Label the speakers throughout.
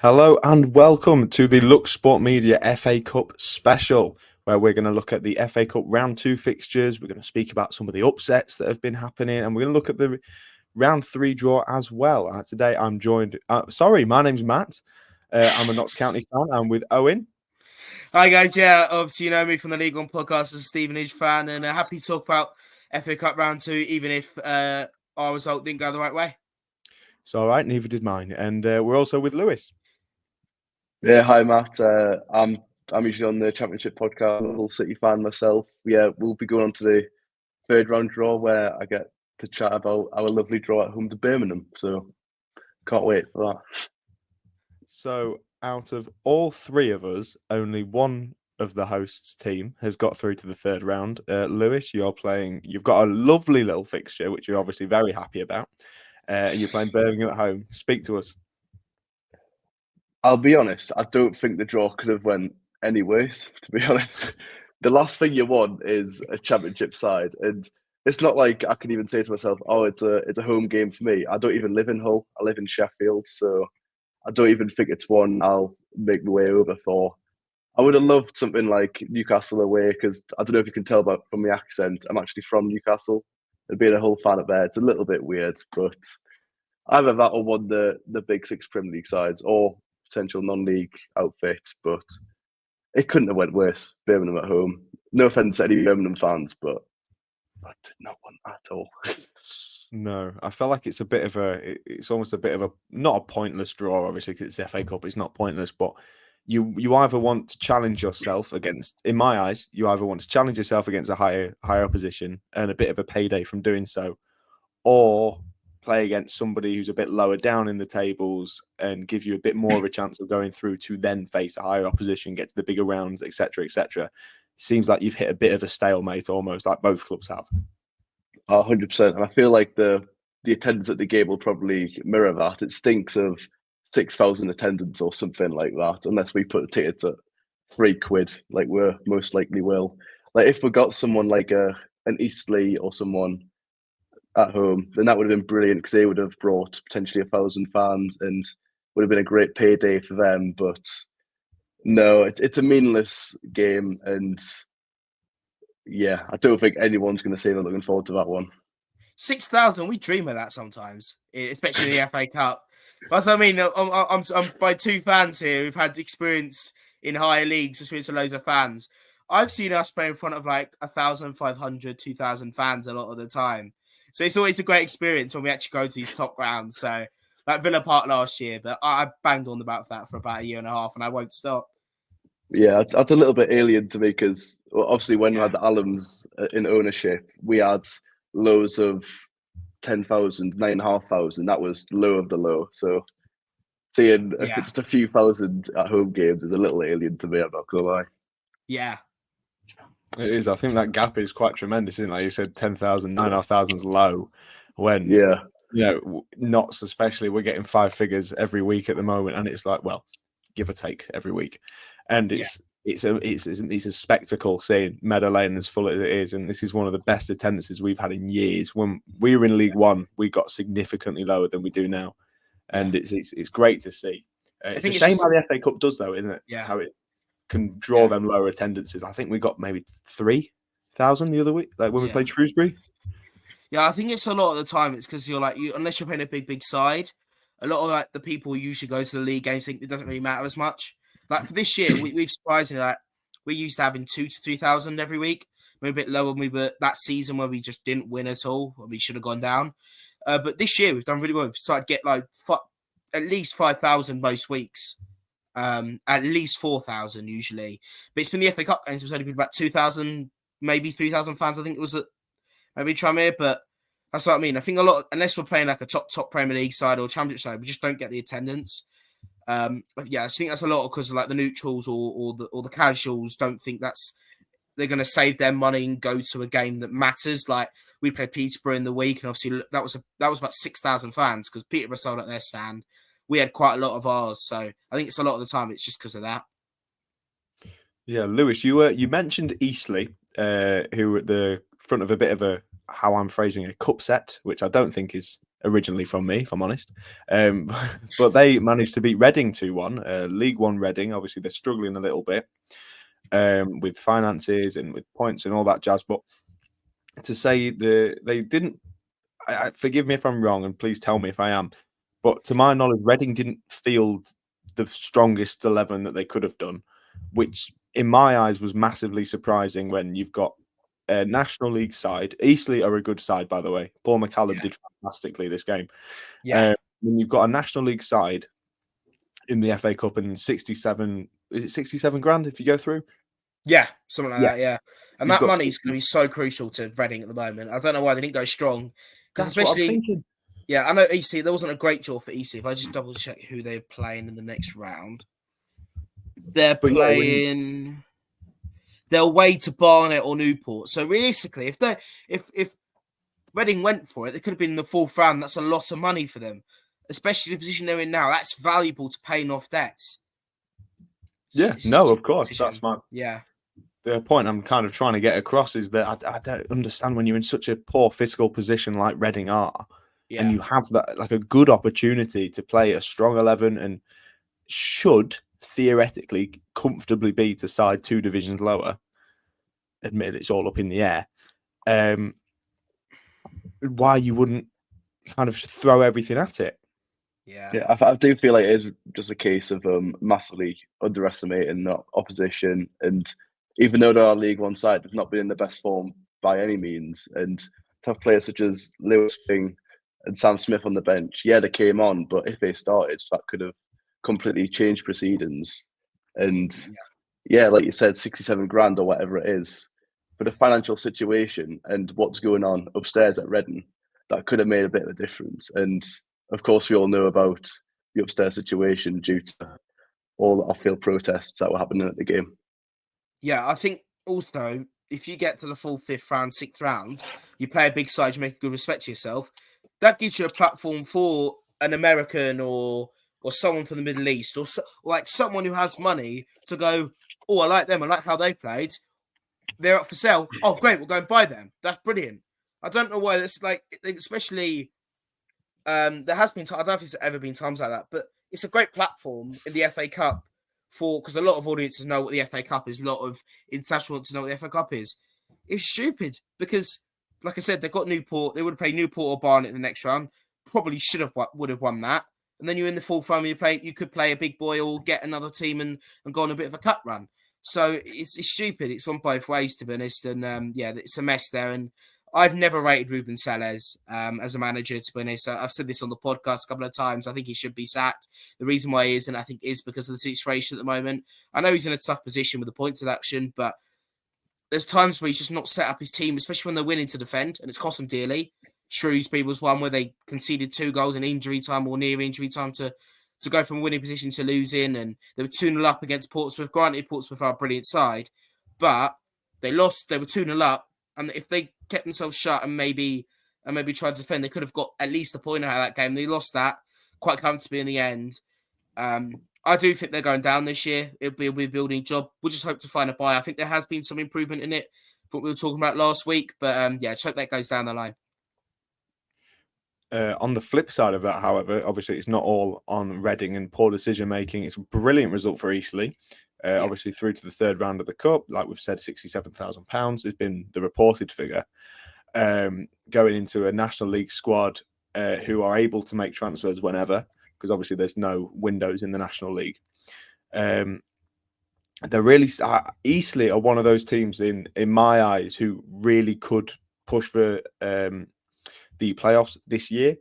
Speaker 1: Hello and welcome to the Lux Sport Media FA Cup special, where we're going to look at the FA Cup round 2 fixtures. We're going to speak about some of the upsets that have been happening, and we're going to look at the round 3 draw as well. Today I'm joined, my name's Matt. I'm a Notts County fan. I'm with Owen.
Speaker 2: Hi guys, yeah, obviously you know me from the League One podcast as a Stevenage fan, and happy to talk about FA Cup round 2, even if our result didn't go the right way.
Speaker 1: It's all right, neither did mine. And we're also with Lewis.
Speaker 3: Yeah, hi Matt. I'm usually on the Championship podcast. I'm a Hull City fan myself. Yeah, we'll be going on to the third round draw where I get to chat about our lovely draw at home to Birmingham. So can't wait for that.
Speaker 1: So out of all three of us, only one of the hosts' team has got through to the third round. Lewis, you've got a lovely little fixture, which you're obviously very happy about. You're playing Birmingham at home. Speak to us.
Speaker 3: I'll be honest, I don't think the draw could have went any worse, to be honest. The last thing you want is a Championship side. And it's not like I can even say to myself, oh, it's a home game for me. I don't even live in Hull. I live in Sheffield, so I don't even think it's one I'll make my way over for. I would have loved something like Newcastle away because I don't know if you can tell from the accent. I'm actually from Newcastle. And being a Hull fan up there, it's a little bit weird, but either that or one of the big six Premier League sides or potential non-league outfit. But it couldn't have went worse. Birmingham at home. No offense to any Birmingham fans, but I did not want that at all.
Speaker 1: No, I feel like it's almost a bit of a, not a pointless draw, obviously, because it's the FA Cup. It's not pointless, but you either want to challenge yourself against, in my eyes, you either want to challenge yourself against a higher opposition, earn a bit of a payday from doing so, or play against somebody who's a bit lower down in the tables and give you a bit more of a chance of going through to then face a higher opposition, get to the bigger rounds, etc., etc. Seems like you've hit a bit of a stalemate almost, like both clubs have.
Speaker 3: 100%. And I feel like the attendance at the game will probably mirror that. It stinks of 6,000 attendance or something like that, unless we put the tickets at £3, like we're most likely will. Like if we got someone like an Eastleigh or someone at home, then that would have been brilliant because they would have brought potentially 1,000 fans and would have been a great payday for them. But no, it's a meaningless game, and yeah, I don't think anyone's going to say they're looking forward to that one.
Speaker 2: 6,000, we dream of that sometimes, especially the FA Cup. That's what I mean. I'm by two fans here who've had experience in higher leagues, experience with loads of fans. I've seen us play in front of like 1,500, 2,000 fans a lot of the time. So it's always a great experience when we actually go to these top grounds. So like Villa Park last year, but I banged on about that for about a year and a half, and I won't stop.
Speaker 3: Yeah, that's a little bit alien to me because obviously when we had the Allams in ownership, we had lows of 10,000, 9,500. That was low of the low. So seeing just a few thousand at home games is a little alien to me, I'm not gonna lie.
Speaker 2: Yeah.
Speaker 1: It is. I think that gap is quite tremendous, isn't it? Like you said, 10,000, 9,500 is low. When, you know, Notts especially, we're getting 5 figures every week at the moment. And it's like, well, give or take every week. And it's a spectacle seeing Meadow Lane as full as it is. And this is one of the best attendances we've had in years. When we were in League One, we got significantly lower than we do now. And it's great to see. It's a shame how the FA Cup does, though, isn't it?
Speaker 2: Yeah.
Speaker 1: How it can draw them lower attendances. I think we got maybe 3,000 the other week, like when we played Shrewsbury.
Speaker 2: Yeah, I think it's a lot of the time. It's because you're like, unless you're playing a big side, a lot of like the people who usually go to the league games think it doesn't really matter as much. Like for this year, we've surprisingly like we used to having 2,000 to 3,000 every week. We're a bit lower when we were that season where we just didn't win at all, and we should have gone down. But this year we've done really well. We've started to get like at least 5,000 most weeks. At least 4,000 usually, but it's been the FA Cup games. It's only been about 2,000, maybe 3,000 fans. I think it was at maybe Tranmere, but that's what I mean. I think a lot, unless we're playing like a top Premier League side or Championship side, we just don't get the attendance. I think that's a lot because of like the neutrals or the casuals don't think they're going to save their money and go to a game that matters. Like we played Peterborough in the week, and obviously that was about 6,000 fans because Peterborough sold out their stand. We had quite a lot of ours, so I think it's a lot of the time it's just because of that.
Speaker 1: Yeah, Lewis, you mentioned Eastleigh, who were at the front of a bit of a, how I'm phrasing, a cup set, which I don't think is originally from me, if I'm honest. But they managed to beat Reading 2-1. League One Reading, obviously they're struggling a little bit with finances and with points and all that jazz. But to say they didn't, forgive me if I'm wrong, and please tell me if I am. But to my knowledge, Reading didn't field the strongest 11 that they could have done, which in my eyes was massively surprising when you've got a National League side. Eastleigh are a good side, by the way. Paul McCallum did fantastically this game.
Speaker 2: Yeah.
Speaker 1: When you've got a National League side in the FA Cup and 67, is it 67 grand if you go through?
Speaker 2: Yeah, something like that, yeah. And
Speaker 1: You've
Speaker 2: that
Speaker 1: got
Speaker 2: money's going to be so crucial to Reading at the moment. I don't know why they didn't go strong. Because
Speaker 1: That's what I'm
Speaker 2: especially,
Speaker 1: thinking.
Speaker 2: yeah, I know EC, there wasn't a great draw for EC. If I just double check who they're playing in the next round. They're
Speaker 1: But yeah,
Speaker 2: playing, they're away to Barnet or Newport. So realistically, if Reading went for it, they could have been in the fourth round. That's a lot of money for them, especially the position they're in now. That's valuable to paying off debts.
Speaker 1: Yeah, no, of course. That's the point I'm kind of trying to get across is that I don't understand when you're in such a poor fiscal position like Reading are, and you have that like a good opportunity to play a strong 11 and should theoretically comfortably be to side 2 divisions lower. Admit it's all up in the air. Why you wouldn't kind of throw everything at it?
Speaker 3: Yeah, I do feel like it is just a case of massively underestimating the opposition, and even though they're our League One side, they've not been in the best form by any means. And to have players such as Lewis Fing and Sam Smith on the bench, yeah, they came on, but if they started, that could have completely changed proceedings. And yeah, like you said, 67 grand or whatever it is, for the financial situation and what's going on upstairs at Reading, that could have made a bit of a difference. And of course, we all know about the upstairs situation due to all the off-field protests that were happening at the game.
Speaker 2: Yeah, I think also if you get to the full 5th round, 6th round, you play a big side, you make a good respect to yourself. That gives you a platform for an American or someone from the Middle East or like someone who has money to go, oh, I like them. I like how they played. They're up for sale. Oh, great. We'll go and buy them. That's brilliant. I don't know why that's like, especially there has been, I don't know if there's ever been times like that, but it's a great platform in the FA Cup because a lot of audiences know what the FA Cup is. A lot of international want to know what the FA Cup is. It's stupid because, like I said, they've got Newport. They would have played Newport or Barnet in the next round. Probably would have won that. And then you're in the fourth round. You could play a big boy or get another team and go on a bit of a cut run. So it's stupid. It's on both ways, to be honest. And it's a mess there. And I've never rated Ruben Selles as a manager, to be honest. I've said this on the podcast a couple of times. I think he should be sacked. The reason why he isn't, I think, is because of the situation at the moment. I know he's in a tough position with the points deduction, but there's times where he's just not set up his team, especially when they're winning, to defend, and it's cost them dearly. Shrewsbury was one where they conceded 2 goals in injury time or near injury time to go from winning position to losing, and they were 2-0 up against Portsmouth. Granted, Portsmouth are a brilliant side, but they lost. They were 2-0 up, and if they kept themselves shut and maybe tried to defend, they could have got at least a point out of that game. They lost that quite comfortably in the end. I do think they're going down this year. It'll be a rebuilding job. We'll just hope to find a buy. I think there has been some improvement in it from what we were talking about last week, but just hope that goes down the line.
Speaker 1: On the flip side of that, however, obviously it's not all on Reading and poor decision making. It's a brilliant result for Eastleigh. Obviously through to the 3rd round of the Cup, like we've said, £67,000 has been the reported figure. Going into a National League squad who are able to make transfers whenever, because obviously there's no windows in the National League. They're really Eastleigh are one of those teams in my eyes who really could push for the playoffs this year.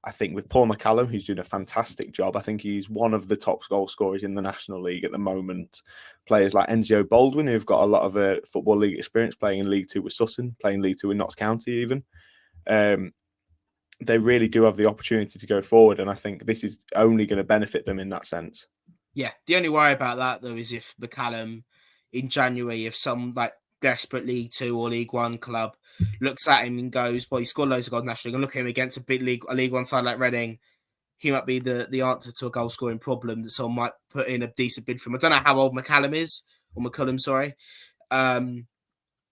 Speaker 1: I think with Paul McCallum, who's doing a fantastic job. I think he's one of the top goal scorers in the National League at the moment. Players like Enzio Baldwin, who've got a lot of Football League experience, playing in League 2 with Sutton, playing League 2 in Notts County even. They really do have the opportunity to go forward, and I think this is only going to benefit them in that sense.
Speaker 2: Yeah, the only worry about that, though, is if McCallum in January, if some desperate League 2 or League 1 club looks at him and goes, well, he scored loads of goals nationally, and look at him against a League 1 side like Reading, he might be the answer to a goal scoring problem that someone might put in a decent bid for him. I don't know how old McCallum is, or McCullum, sorry,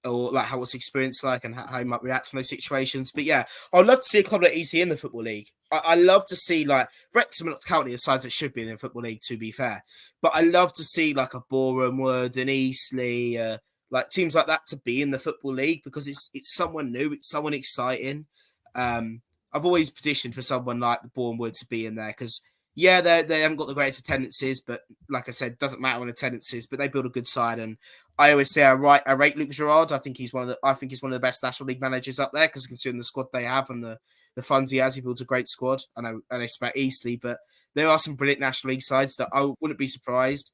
Speaker 2: or what's experience like and how he might react from those situations. But yeah, I'd love to see a club like EC in the Football League. I love to see like Wrexham and Notts County are sides that should be in the Football League, to be fair. But I love to see like a Boreham Wood and Eastleigh, like teams like that to be in the Football League because it's someone new, it's someone exciting. I've always petitioned for someone like the Boreham Wood to be in there because they haven't got the greatest attendances, but like I said, doesn't matter when attendances, but they build a good side. And I always say I rate Luke Gerrard. I think he's one of the best National League managers up there because considering the squad they have and the funds he has, he builds a great squad. I know, and it's about Eastleigh, but there are some brilliant National League sides that I wouldn't be surprised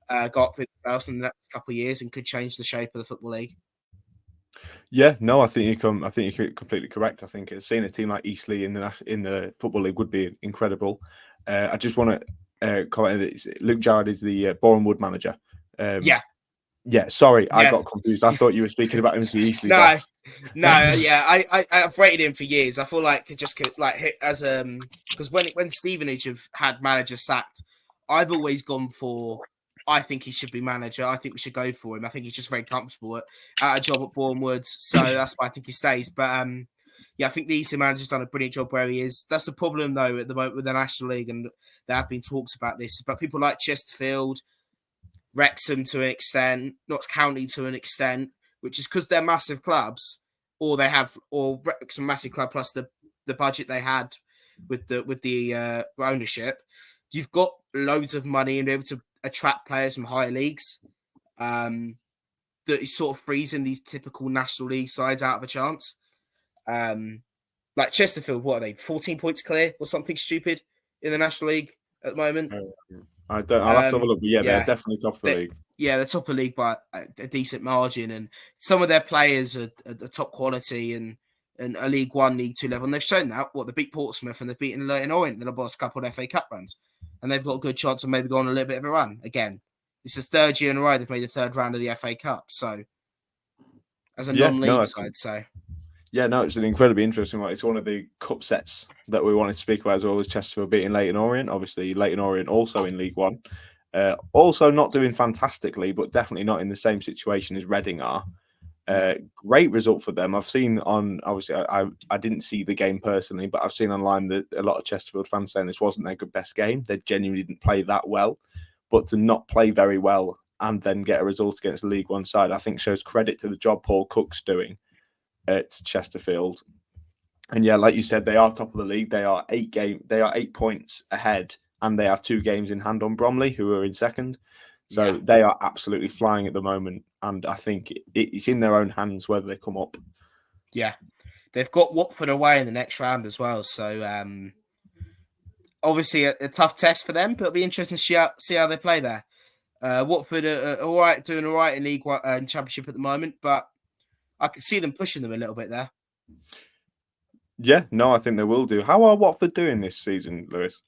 Speaker 2: got up with else in the next couple of years and could change the shape of the Football League.
Speaker 1: Yeah, no, I think you're completely correct. I think seeing a team like Eastleigh in the Football League would be incredible. I just want to comment that Luke Gerrard is the Boreham Wood manager. Yeah, sorry, I got confused. I thought you were speaking about him as the Eastleigh boss.
Speaker 2: I've rated him for years. I feel like it just like as because when Stevenage have had managers sacked, I've always gone for. I think he should be manager. I think we should go for him. I think he's just very comfortable at a job at Boreham Wood, so that's why I think he stays. But I think the Eastleigh manager's done a brilliant job where he is. That's the problem though at the moment with the National League, and there have been talks about this. But people like Chesterfield, Wrexham to an extent, Notts County to an extent, which is because they're massive clubs, or Wrexham massive club plus the budget they had with the ownership. You've got loads of money and be able to attract players from higher leagues. That is sort of freezing these typical National League sides out of a chance. Like Chesterfield, what are they? 14 points clear or something stupid in the National League at the moment.
Speaker 1: I'll have to have a look, but they're definitely top of the league.
Speaker 2: Yeah, they're top of the league by a decent margin, and some of their players are top quality and a League One, League Two level. And they've shown that. They beat Portsmouth and they've beaten Leyton Orient in the last couple of FA Cup runs, and they've got a good chance of maybe going on a little bit of a run again. It's the third year in a row they've made the third round of the FA Cup. So, as a non-league side,
Speaker 1: yeah, no, it's an incredibly interesting one. It's one of the cup sets that we wanted to speak about as well as Chesterfield beating Leyton Orient. Obviously, Leyton Orient also in League One. Also not doing fantastically, but definitely not in the same situation as Reading are. Great result for them. I've seen obviously, I didn't see the game personally, but I've seen online that a lot of Chesterfield fans saying this wasn't their best game. They genuinely didn't play that well. But to not play very well and then get a result against the League One side, I think shows credit to the job Paul Cook's doing at Chesterfield. And yeah, like you said, they are top of the league. They are 8 points ahead, and they have 2 games in hand on Bromley, who are in second. So they are absolutely flying at the moment, and I think it's in their own hands whether they come up.
Speaker 2: Yeah, they've got Watford away in the next round as well. So obviously a tough test for them, but it'll be interesting to see how they play there. Watford are doing all right in League One and Championship at the moment, but I can see them pushing them a little bit there.
Speaker 1: Yeah, no, I think they will do. How are Watford doing this season, Lewis?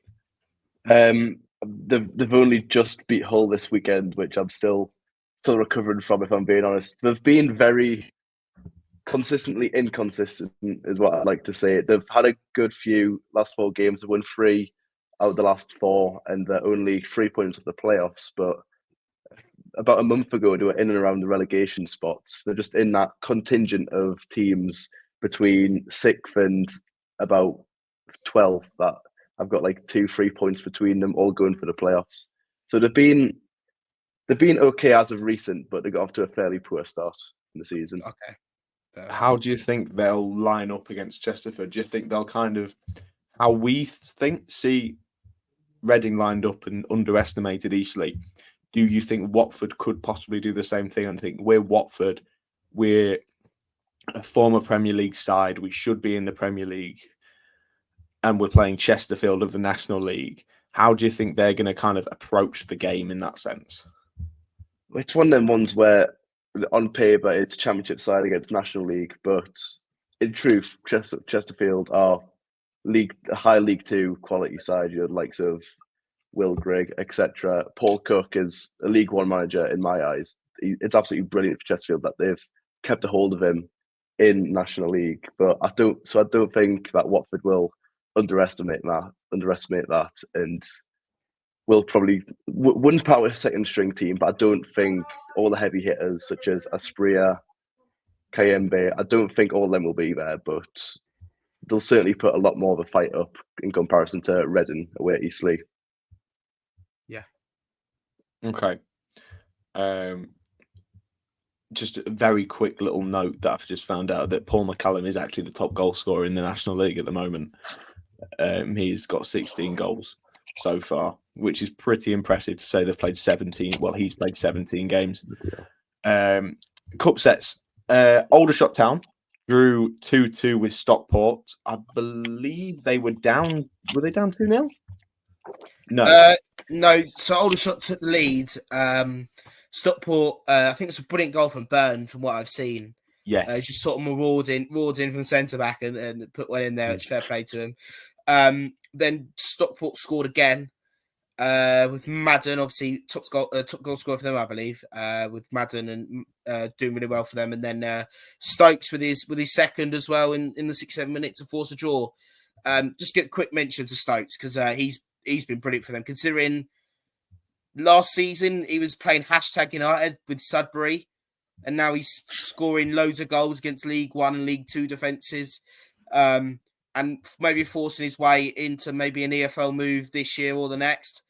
Speaker 3: They've only just beat Hull this weekend, which I'm still recovering from, if I'm being honest. They've been very consistently inconsistent, is what I'd like to say. They've had a good few last 4 games. They've won 3 out of the last 4, and they're only 3 points of the playoffs. But about a month ago, they were in and around the relegation spots. They're just in that contingent of teams between 6th and about 12th that I've got like 2-3 points between them, all going for the playoffs. So they've been okay as of recent, but they got off to a fairly poor start in the season.
Speaker 2: Okay.
Speaker 1: How do you think they'll line up against Chesterfield? Do you think they'll kind of, how we see Reading lined up and underestimated Eastleigh? Do you think Watford could possibly do the same thing? And think we're Watford, we're a former Premier League side, we should be in the Premier League, and we're playing Chesterfield of the National League. How do you think they're going to kind of approach the game in that sense?
Speaker 3: It's one of them ones where, on paper, it's Championship side against National League, but in truth, Chesterfield are a high League Two quality side. You know, the likes of Will Grigg, etc. Paul Cook is a League One manager in my eyes. It's absolutely brilliant for Chesterfield that they've kept a hold of him in National League. But I don't think that Watford will underestimate that, and will probably wouldn't power a second string team. But I don't think all the heavy hitters such as Aspria, Kayembe, I don't think all of them will be there. But they'll certainly put a lot more of a fight up in comparison to Reading away at Eastleigh.
Speaker 2: Yeah.
Speaker 1: Okay. Just a very quick little note that I've just found out that Paul McCallum is actually the top goal scorer in the National League at the moment. He's got 16 goals so far, which is pretty impressive to say they've played 17. Well, he's played 17 games. Cup sets. Aldershot Town drew 2-2 with Stockport. I believe they were down. Were they down 2-0? No.
Speaker 2: No. So Aldershot took the lead. Stockport, I think it's a brilliant goal from Byrne, from what I've seen.
Speaker 1: Yes.
Speaker 2: Just sort of roared in from centre back and put one in there, which fair play to him. Then Stockport scored again with Madden, obviously top goal scorer for them, I believe, with Madden and doing really well for them. And then Stokes with his second as well in the 6-7 minutes to force a draw. Just get a quick mention to Stokes because he's been brilliant for them, considering last season he was playing #United with Sudbury, and now he's scoring loads of goals against League One and League Two defences, and maybe forcing his way into maybe an EFL move this year or the next.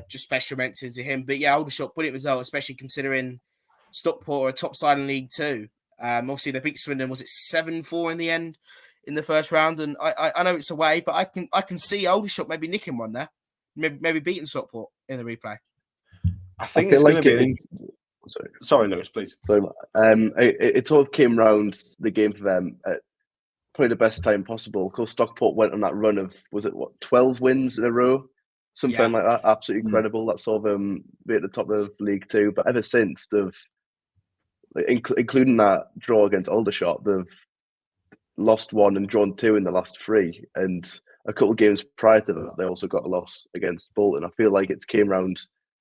Speaker 2: Just special mention to him. But yeah, Aldershot, brilliant result, especially considering Stockport are a top side in League Two. Obviously they beat Swindon, was it 7-4 in the end in the first round? And I know it's away, but I can see Aldershot maybe nicking one there, maybe beating Stockport in the replay.
Speaker 1: I think it's going to be.
Speaker 3: Sorry,
Speaker 1: Lewis, please.
Speaker 3: Sorry, it all came round the game for them at probably the best time possible. Of course, Stockport went on that run of 12 wins in a row, something like that. Absolutely incredible. That saw them be at the top of League Two. But ever since, they've, including that draw against Aldershot, they've lost 1 and drawn 2 in the last 3. And a couple of games prior to that, they also got a loss against Bolton. I feel like it's came round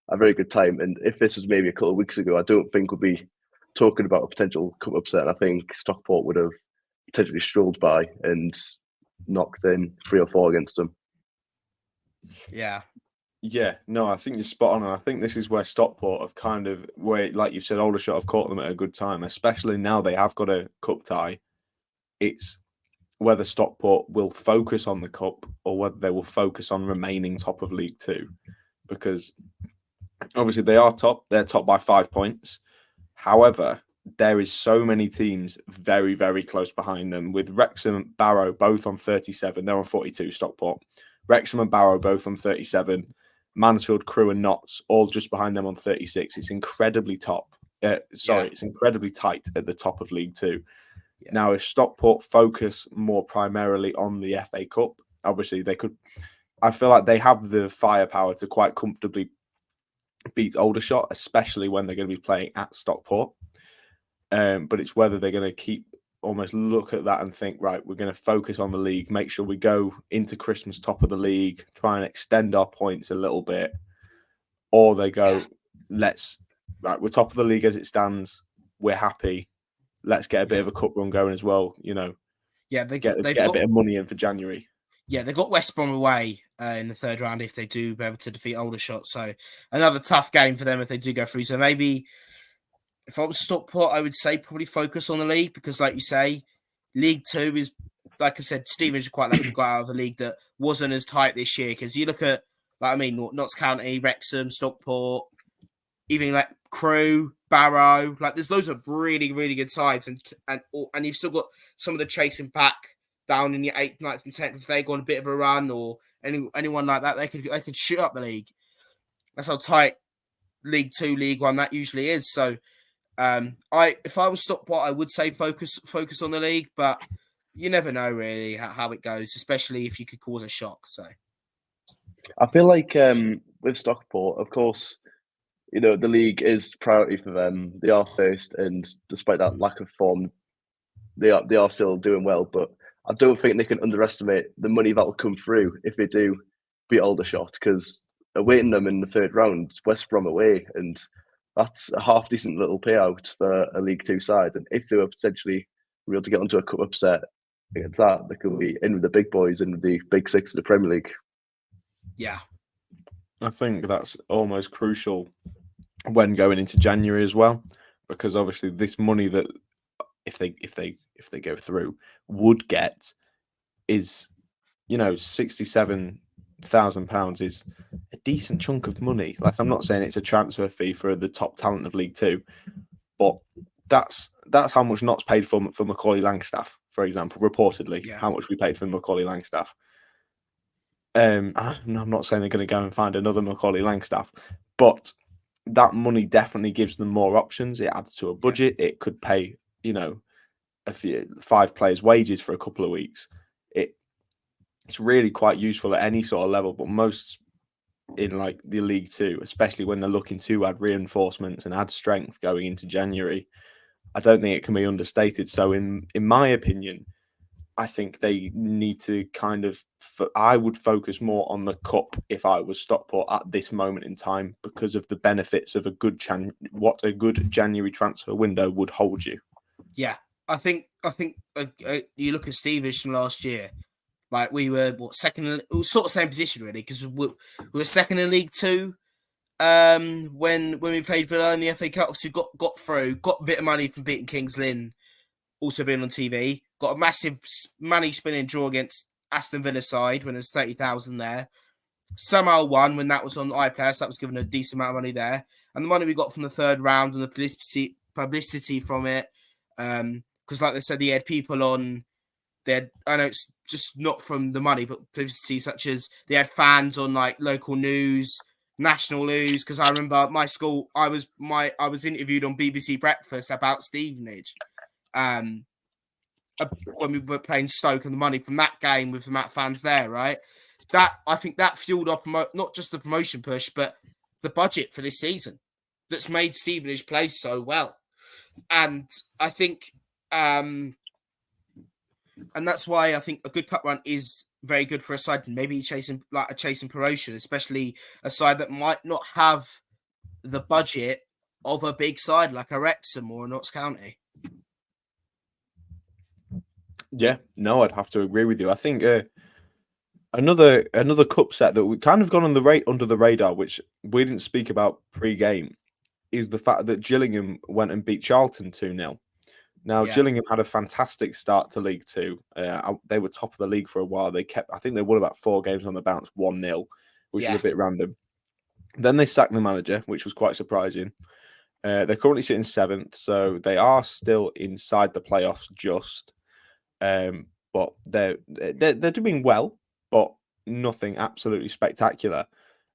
Speaker 3: a very good time. And if this was maybe a couple of weeks ago, I don't think we'd be talking about a potential cup upset. I think Stockport would have potentially strolled by and knocked in 3 or 4 against them.
Speaker 1: Yeah, no, I think you're spot on. And I think this is where Stockport have kind of, where, like you said, Aldershot have caught them at a good time, especially now they have got a cup tie. It's whether Stockport will focus on the cup or whether they will focus on remaining top of League Two, because obviously they are top. They're top by 5 points. However, there is so many teams very, very close behind them, with Wrexham and Barrow both on 37. They're on 42, Stockport. Wrexham and Barrow both on 37. Mansfield, Crewe and Notts all just behind them on 36. It's incredibly it's incredibly tight at the top of League Two. Yeah. Now, if Stockport focus more primarily on the FA Cup, obviously they could. I feel like they have the firepower to quite comfortably beat Aldershot, especially when they're going to be playing at Stockport. But it's whether they're going to almost look at that and think, right, we're going to focus on the league, make sure we go into Christmas top of the league, try and extend our points a little bit, or they go, we're top of the league as it stands, we're happy, let's get a bit of a cup run going as well, they've get a bit of money in for January. Yeah,
Speaker 2: they've got West Brom away in the third round if they do be able to defeat Aldershot, so another tough game for them if they do go through. So maybe if I was Stockport, I would say probably focus on the league, because like you say, League Two is, like I said, Stevens are quite lucky to go out of a league that wasn't as tight this year, because you look at, Notts County, Wrexham, Stockport, even like Crewe, Barrow, there's loads of really, really good sides, and you've still got some of the chasing back down in your 8th, 9th and 10th. If they go on a bit of a run, or anyone like that, they could shoot up the league. That's how tight League Two, League One that usually is. So if I was Stockport, I would say focus on the league, but you never know really how it goes, especially if you could cause a shock. So
Speaker 3: I feel like with Stockport, of course, the league is priority for them. They are first, and despite that lack of form, they are still doing well. But I don't think they can underestimate the money that'll come through if they do beat Aldershot, because awaiting them in the third round, West Brom away, and that's a half decent little payout for a League Two side. And if they were potentially able to get onto a cup upset against that, they could be in with the big boys, in with the big six of the Premier League.
Speaker 2: Yeah,
Speaker 1: I think that's almost crucial when going into January as well, because obviously this money that if they go through would get is, £67,000 is a decent chunk of money. Like, I'm not saying it's a transfer fee for the top talent of League Two, but that's how much Notts paid for Macaulay Langstaff, for example. Reportedly, how much we paid for Macaulay Langstaff. I'm not saying they're going to go and find another Macaulay Langstaff, but that money definitely gives them more options. It adds to a budget. It could pay, a few 5 players' wages for a couple of weeks. It's really quite useful at any sort of level, but most in like the League Two, especially when they're looking to add reinforcements and add strength going into January, I don't think it can be understated. So in my opinion, I think they need to kind of, I would focus more on the cup if I was Stockport at this moment in time, because of the benefits of what a good January transfer window would hold you.
Speaker 2: Yeah, I think you look at Stevenage from last year. Like, we were second, sort of same position really, because we were second in League Two. When we played Villa in the FA Cup, obviously got through, got a bit of money from beating Kings Lynn, also being on TV, got a massive money spinning draw against Aston Villa side when there's 30,000 there. Somehow won when that was on iPlayer, so that was given a decent amount of money there. And the money we got from the third round and the publicity from it, because like they said, they had people on. I know it's just not from the money, but publicity, such as they had fans on like local news, national news. Because I remember my school, I was interviewed on BBC Breakfast about Stevenage, when we were playing Stoke, and the money from that game with the amount of fans there, right? I think that fueled up not just the promotion push, but the budget for this season. That's made Stevenage play so well, and I think. And that's why I think a good cup run is very good for a side, maybe chasing promotion, especially a side that might not have the budget of a big side like a Wrexham or a Notts County.
Speaker 1: Yeah, no, I'd have to agree with you. I think another cup set that we kind of gone under the radar, which we didn't speak about pre-game, is the fact that Gillingham went and beat Charlton 2-0. Now, Gillingham had a fantastic start to League Two. They were top of the league for a while. I think they won about 4 games on the bounce, 1-0, which is a bit random. Then they sacked the manager, which was quite surprising. They're currently sitting 7th, so they are still inside the playoffs just. But they're doing well, but nothing absolutely spectacular.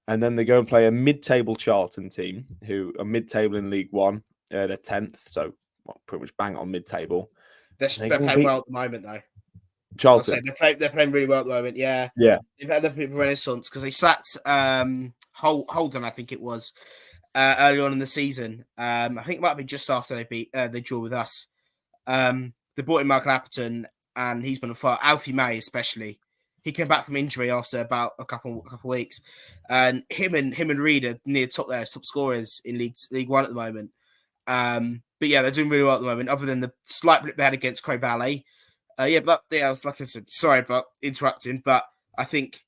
Speaker 1: And then they go and play a mid-table Charlton team, who are mid-table in League One. They're 10th, so pretty much bang on mid-table.
Speaker 2: They're playing well at the moment, though.
Speaker 1: Charlton.
Speaker 2: They're playing really well at the moment. Yeah. They've had a bit of a renaissance because they sacked Holden, I think it was, early on in the season. I think it might be just after they drew with us. They brought in Michael Appleton, and he's been on fire. Alfie May, especially. He came back from injury after about a couple weeks, and him and Reed are near top scorers in League One at the moment. But yeah, they're doing really well at the moment, other than the slight blip they had against Cray Valley. I was like I said, sorry about interrupting, but I think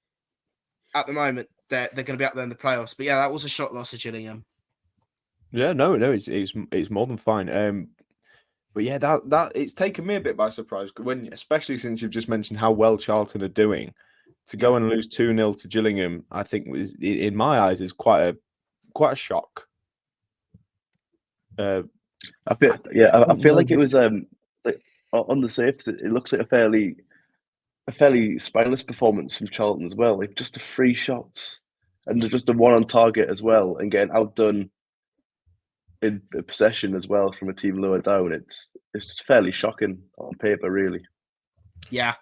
Speaker 2: at the moment they're going to be up there in the playoffs. But yeah, that was a shot loss to Gillingham.
Speaker 1: Yeah, no, it's more than fine. But yeah, that it's taken me a bit by surprise, especially since you've just mentioned how well Charlton are doing. To go and lose 2-0 to Gillingham, I think in my eyes is quite a shock.
Speaker 3: I feel like it was like on the surface, it looks like a fairly spineless performance from Charlton as well. Like just 3 shots and just a 1 on target as well, and getting outdone in possession as well from a team lower down. It's just fairly shocking on paper, really.
Speaker 2: Yeah,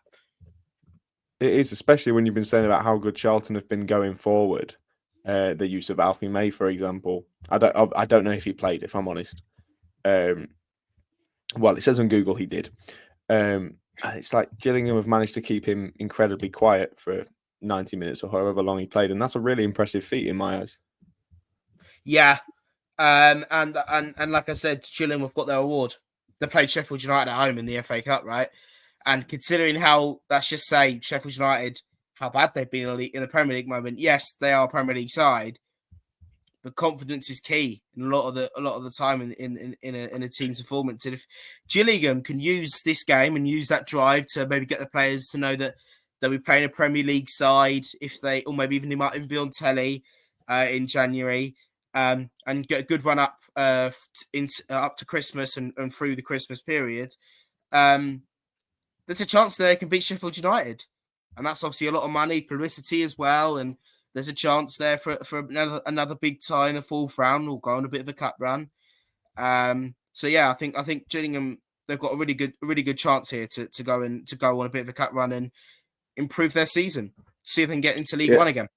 Speaker 1: it is, especially when you've been saying about how good Charlton have been going forward. The use of Alfie May, for example. I don't know if he played, if I'm honest. Well, it says on Google he did. And it's like Gillingham have managed to keep him incredibly quiet for 90 minutes or however long he played, and that's a really impressive feat in my eyes.
Speaker 2: Yeah, and like I said, Gillingham have got their award. They played Sheffield United at home in the FA Cup, right? And considering how, let's just say, Sheffield United, how bad they've been in the Premier League moment. Yes, they are a Premier League side, but confidence is key in a lot of the time in a team's performance. And if Gillingham can use this game and use that drive to maybe get the players to know that they'll be playing a Premier League side, or maybe even they might even be on telly in January, and get a good run up up to Christmas and through the Christmas period, there's a chance they can beat Sheffield United, and that's obviously a lot of money, publicity as well, and there's a chance there for another big tie in the fourth round. We'll go on a bit of a cup run. So yeah, I think Gillingham, they've got a really good chance here to go on a bit of a cup run and improve their season. See if they can get into League One again.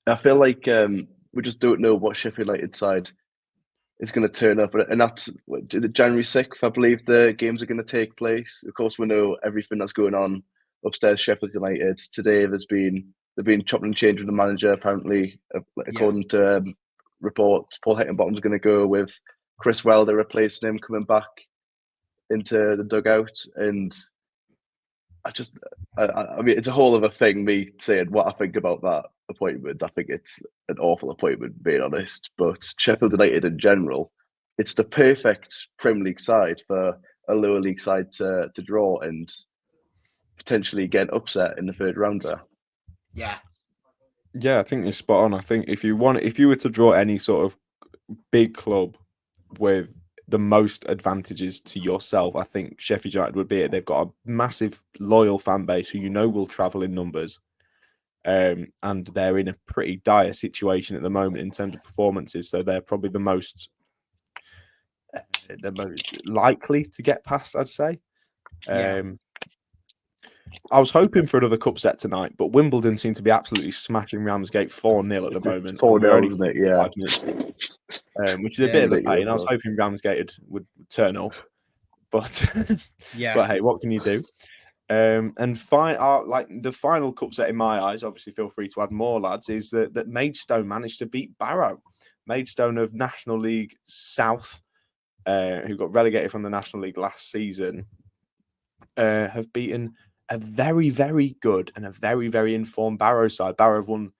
Speaker 3: I feel like we just don't know what Sheffield United side is going to turn up, and that's is it January 6th, I believe the games are going to take place. Of course, we know everything that's going on upstairs Sheffield United. Today they've been chopping and changing with the manager, apparently, according to reports. Paul Heckingbottom's going to go with Chris Wilder replacing him, coming back into the dugout. And I mean, it's a whole other thing, me saying what I think about that appointment. I think it's an awful appointment, being honest. But Sheffield United in general, it's the perfect Premier League side for a lower league side to draw and potentially get upset in the third round there.
Speaker 1: Yeah, I think you're spot on. I think if you were to draw any sort of big club with the most advantages to yourself, I think Sheffield United would be it. They've got a massive loyal fan base who will travel in numbers, and they're in a pretty dire situation at the moment in terms of performances. So they're probably the most likely to get past, I'd say. I was hoping for another cup set tonight, but Wimbledon seem to be absolutely smashing Ramsgate 4-0 at the moment.
Speaker 3: 4-0, isn't it? Yeah.
Speaker 1: Which is a bit of a pain. I was hoping Ramsgate would turn up, but but hey, what can you do? And the final cup set in my eyes, obviously feel free to add more, lads, is that Maidstone managed to beat Barrow. Maidstone of National League South, who got relegated from the National League last season, have beaten a very, very good and a very, very informed Barrow side. Barrow have won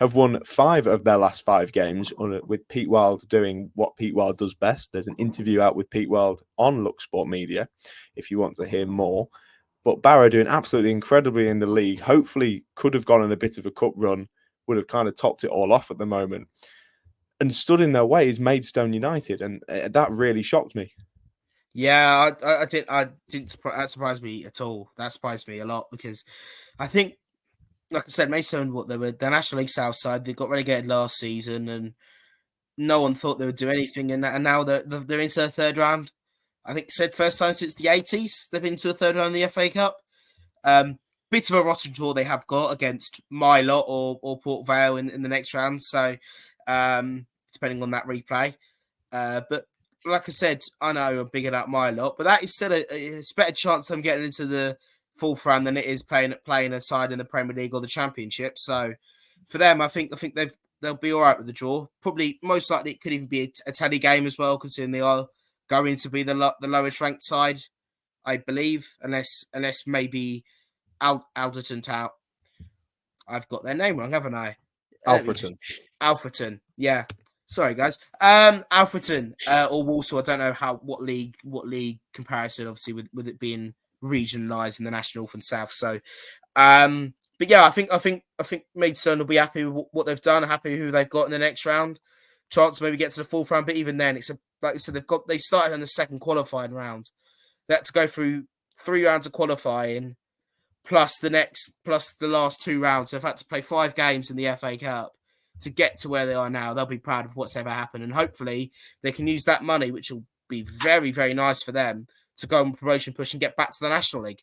Speaker 1: have won 5 of their last 5 games with Pete Wild doing what Pete Wild does best. There's an interview out with Pete Wild on Look Sport Media if you want to hear more. But Barrow doing absolutely incredibly in the league. Hopefully could have gone on a bit of a cup run, would have kind of topped it all off at the moment. And stood in their way is Maidstone United, and that really shocked me.
Speaker 2: Yeah, I didn't. That surprised me at all. That surprised me a lot because I think, like I said, Maidstone, they were the National League South side. They got relegated last season, and no one thought they would do anything. And now they're into the third round. I think said first time since the 80s they've been to a third round of the FA Cup. Bit of a rotten draw they have got against my lot or Port Vale in the next round. So depending on that replay, but. Like I said, I know I'm bigging up my lot, but that is still it's a better chance of them getting into the fourth round than it is playing a side in the Premier League or the Championship. So for them, I think they'll be all right with the draw. Probably most likely it could even be a telly game as well, considering they are going to be the lowest ranked side, I believe, unless maybe Alderton Town. I've got their name wrong, haven't I? Alfreton, yeah. Sorry, guys. Alfreton or Walsall. I don't know what league comparison. Obviously, with it being regionalised in the National North and South. So, but yeah, I think Maidstone will be happy with what they've done. Happy with who they've got in the next round. Chance to maybe get to the fourth round, but even then, like I said, they started in the second qualifying round. They had to go through 3 rounds of qualifying, plus the last 2 rounds. So they've had to play 5 games in the FA Cup to get to where they are now. They'll be proud of what's ever happened. And hopefully they can use that money, which will be very, very nice for them, to go on promotion push and get back to the National League.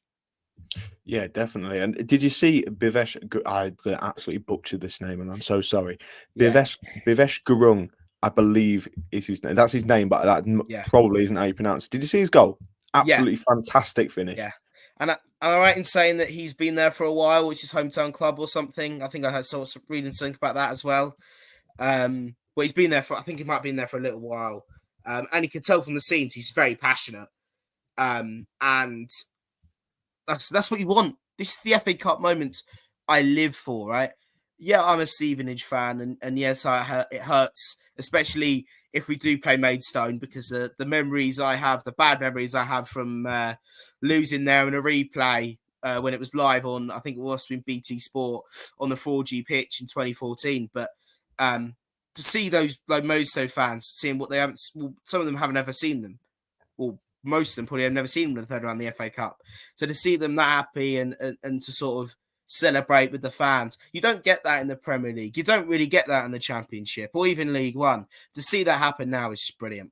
Speaker 1: Yeah, definitely. And did you see Bivesh? I'm going to absolutely butcher this name, and I'm so sorry. Bivesh Gurung, I believe is his name. That's his name, but that probably isn't how you pronounce it. Did you see his goal? Absolutely fantastic finish.
Speaker 2: Yeah. And am I right in saying that he's been there for a while, which is his hometown club or something? I think I heard someone reading something about that as well. Well, he's been there I think he might have been there for a little while. And you can tell from the scenes he's very passionate. And that's what you want. This is the FA Cup moments I live for, right? Yeah, I'm a Stevenage fan, and yes, it hurts, especially if we do play Maidstone, because the memories I have, the bad memories I have from losing there in a replay when it was live on, I think it must have been BT Sport on the 4G pitch in 2014. But to see those like Maidstone fans seeing what they haven't, well, some of them haven't ever seen them. Well, most of them probably have never seen them in the third round of the FA Cup. So to see them that happy and to sort of celebrate with the fans, you don't get that in the Premier League. You don't really get that in the Championship or even League One. To see that happen now is just brilliant.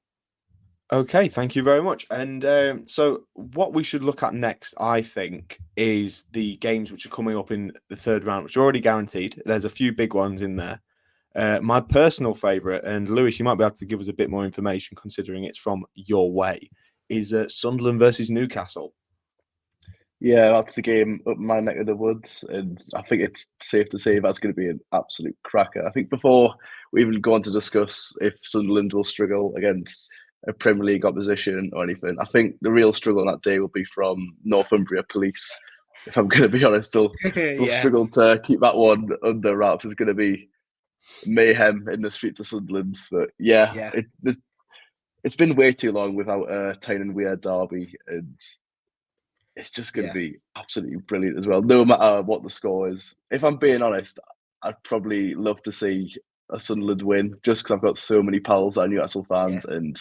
Speaker 1: Okay, thank you very much. And so, what we should look at next, I think, is the games which are coming up in the third round, which are already guaranteed. There's a few big ones in there. My personal favourite, and Lewis, you might be able to give us a bit more information considering it's from your way, is Sunderland versus Newcastle.
Speaker 3: Yeah, that's the game up my neck of the woods, and I think it's safe to say that's going to be an absolute cracker. I think before we even go on to discuss if Sunderland will struggle against a Premier League opposition or anything, I think the real struggle on that day will be from Northumbria Police. If I'm going to be honest, they'll struggle to keep that one under wraps. It's going to be mayhem in the streets of Sunderland. But yeah. It's been way too long without a Tyne and Weir derby, and it's just going to be absolutely brilliant as well, no matter what the score is. If I'm being honest, I'd probably love to see a Sunderland win, just because I've got so many pals that are Newcastle fans, and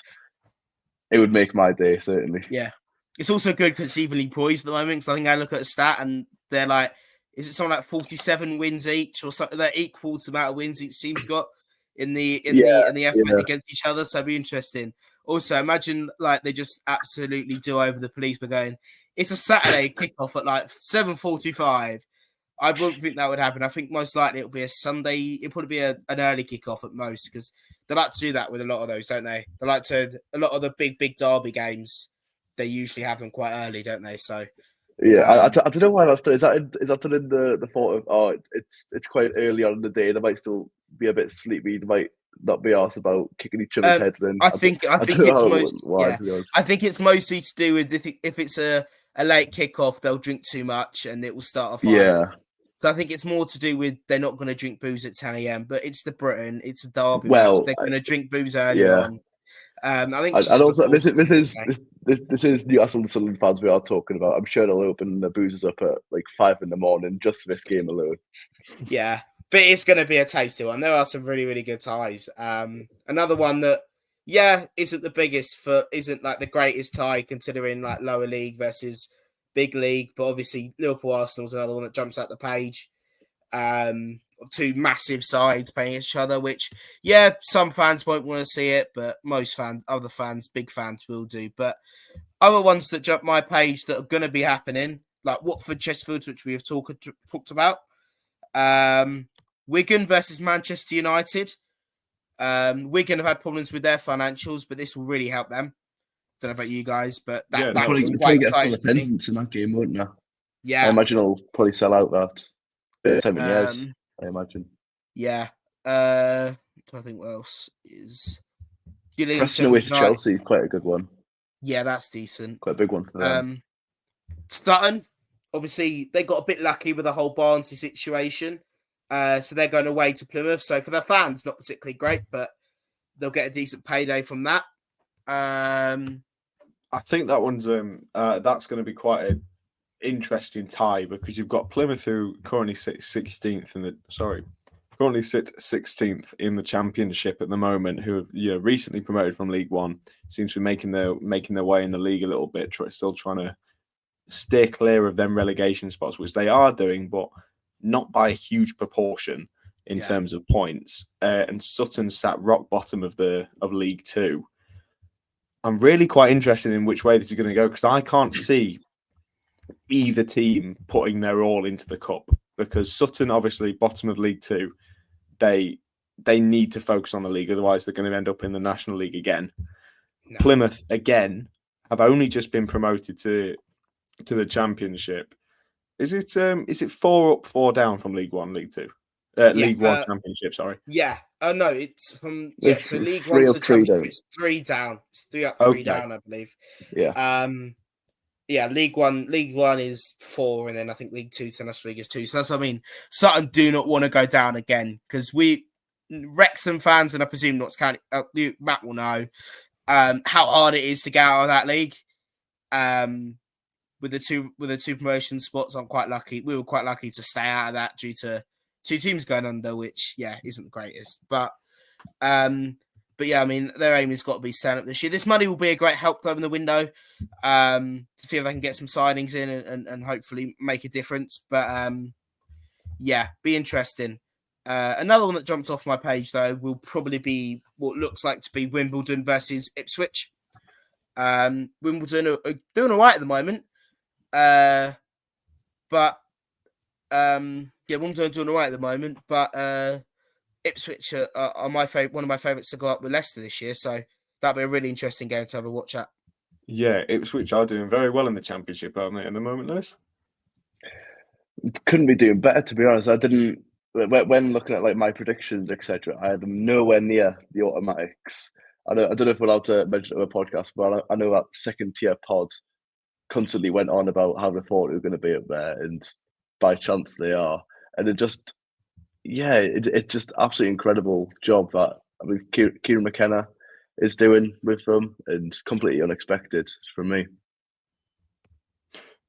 Speaker 3: it would make my day, certainly.
Speaker 2: Yeah. It's also good because it's evenly poised at the moment, because I think I look at a stat and they're like, is it something like 47 wins each or something that equals the amount of wins each team's got in the FA against each other? So it'd be interesting. Also, imagine like they just absolutely do over the Police by going, it's a Saturday kickoff at like 7:45. I wouldn't think that would happen. I think most likely it'll be a Sunday. It'll probably be an early kickoff at most, because they like to do that with a lot of those, don't they? They like to, a lot of the big derby games, they usually have them quite early, don't they? So
Speaker 3: yeah, I don't know why that's done. Is that done in the thought of it's quite early on in the day, they might still be a bit sleepy, they might not be asked about kicking each other's heads in.
Speaker 2: I think it's mostly to do with if it's a late kickoff, they'll drink too much and it will start a fight.
Speaker 3: Yeah.
Speaker 2: So I think it's more to do with they're not going to drink booze at 10 a.m. But it's the Britain, it's a derby match. They're going to drink booze early on. I think,
Speaker 3: and also this is Newcastle and Sunderland fans we are talking about. I'm sure they'll open the boozers up at like 5 a.m. just for this game alone.
Speaker 2: Yeah, but it's going to be a tasty one. There are some really, really good ties. Another one that, isn't the biggest, isn't like the greatest tie considering like lower league versus big league, but obviously Liverpool Arsenal is another one that jumps out the page. Two massive sides playing each other, which some fans won't want to see it, but most big fans will do. But other ones that jump my page that are going to be happening, like Watford Chesterfield, which we have talked about. Wigan versus Manchester United. Wigan have had problems with their financials, but this will really help them. Don't know about you guys, but that was quite exciting.
Speaker 3: Attendance in that game, won't they?
Speaker 2: Yeah,
Speaker 3: I imagine it'll probably sell out that 7 years. I imagine.
Speaker 2: Yeah. I think what else is
Speaker 3: Preston with Chelsea, quite a good one.
Speaker 2: Yeah, that's decent.
Speaker 3: Quite a big one for them.
Speaker 2: Sutton, obviously, they got a bit lucky with the whole Barnsley situation. So they're going away to Plymouth. So for their fans, not particularly great, but they'll get a decent payday from that.
Speaker 1: I think that one's that's going to be quite an interesting tie, because you've got Plymouth, who currently sits 16th in the Championship at the moment, who have recently promoted from League One, seems to be making their way in the league a little bit, still trying to steer clear of them relegation spots, which they are doing, but not by a huge proportion in terms of points. And Sutton sat rock bottom of League Two. I'm really quite interested in which way this is going to go, because I can't see either team putting their all into the cup, because Sutton, obviously bottom of League Two, they need to focus on the league, otherwise they're going to end up in the National League again. No. Plymouth again have only just been promoted to the Championship. Is it 4 up, 4 down from League One, League Two, League One Championship? Sorry.
Speaker 2: Yeah. Oh no, it's from So League One to the Championship, it's 3 down. It's 3 up, 3 down, I believe.
Speaker 3: Yeah.
Speaker 2: Yeah, League One is 4, and then I think League Two to National League is 2. So that's what I mean. Sutton do not want to go down again because we Wrexham fans, and I presume Notts County, Matt will know how hard it is to get out of that league. With the two promotion spots, I'm quite lucky. We were quite lucky to stay out of that due to 2 teams going under, which isn't the greatest. But yeah, I mean, their aim has got to be stand up this year. This money will be a great help to open the window to see if they can get some signings in and hopefully make a difference. But be interesting. Another one that jumped off my page, though, will probably be what looks like to be Wimbledon versus Ipswich. Wimbledon are doing all right at the moment. Wimbledon are doing all right at the moment. But Ipswich are one of my favourites to go up with Leicester this year, so that'll be a really interesting game to have a watch at.
Speaker 1: Yeah, Ipswich are doing very well in the Championship, aren't they, at the moment, Lewis?
Speaker 3: Couldn't be doing better, to be honest. I didn't, when looking at like my predictions, etc. I had them nowhere near the automatics. I don't know if we're allowed to mention it on a podcast, but I know that second tier pod constantly went on about how they thought it was going to be up there, and by chance they are. And it just, it's just absolutely incredible job that Kieran McKenna is doing with them, and completely unexpected from me.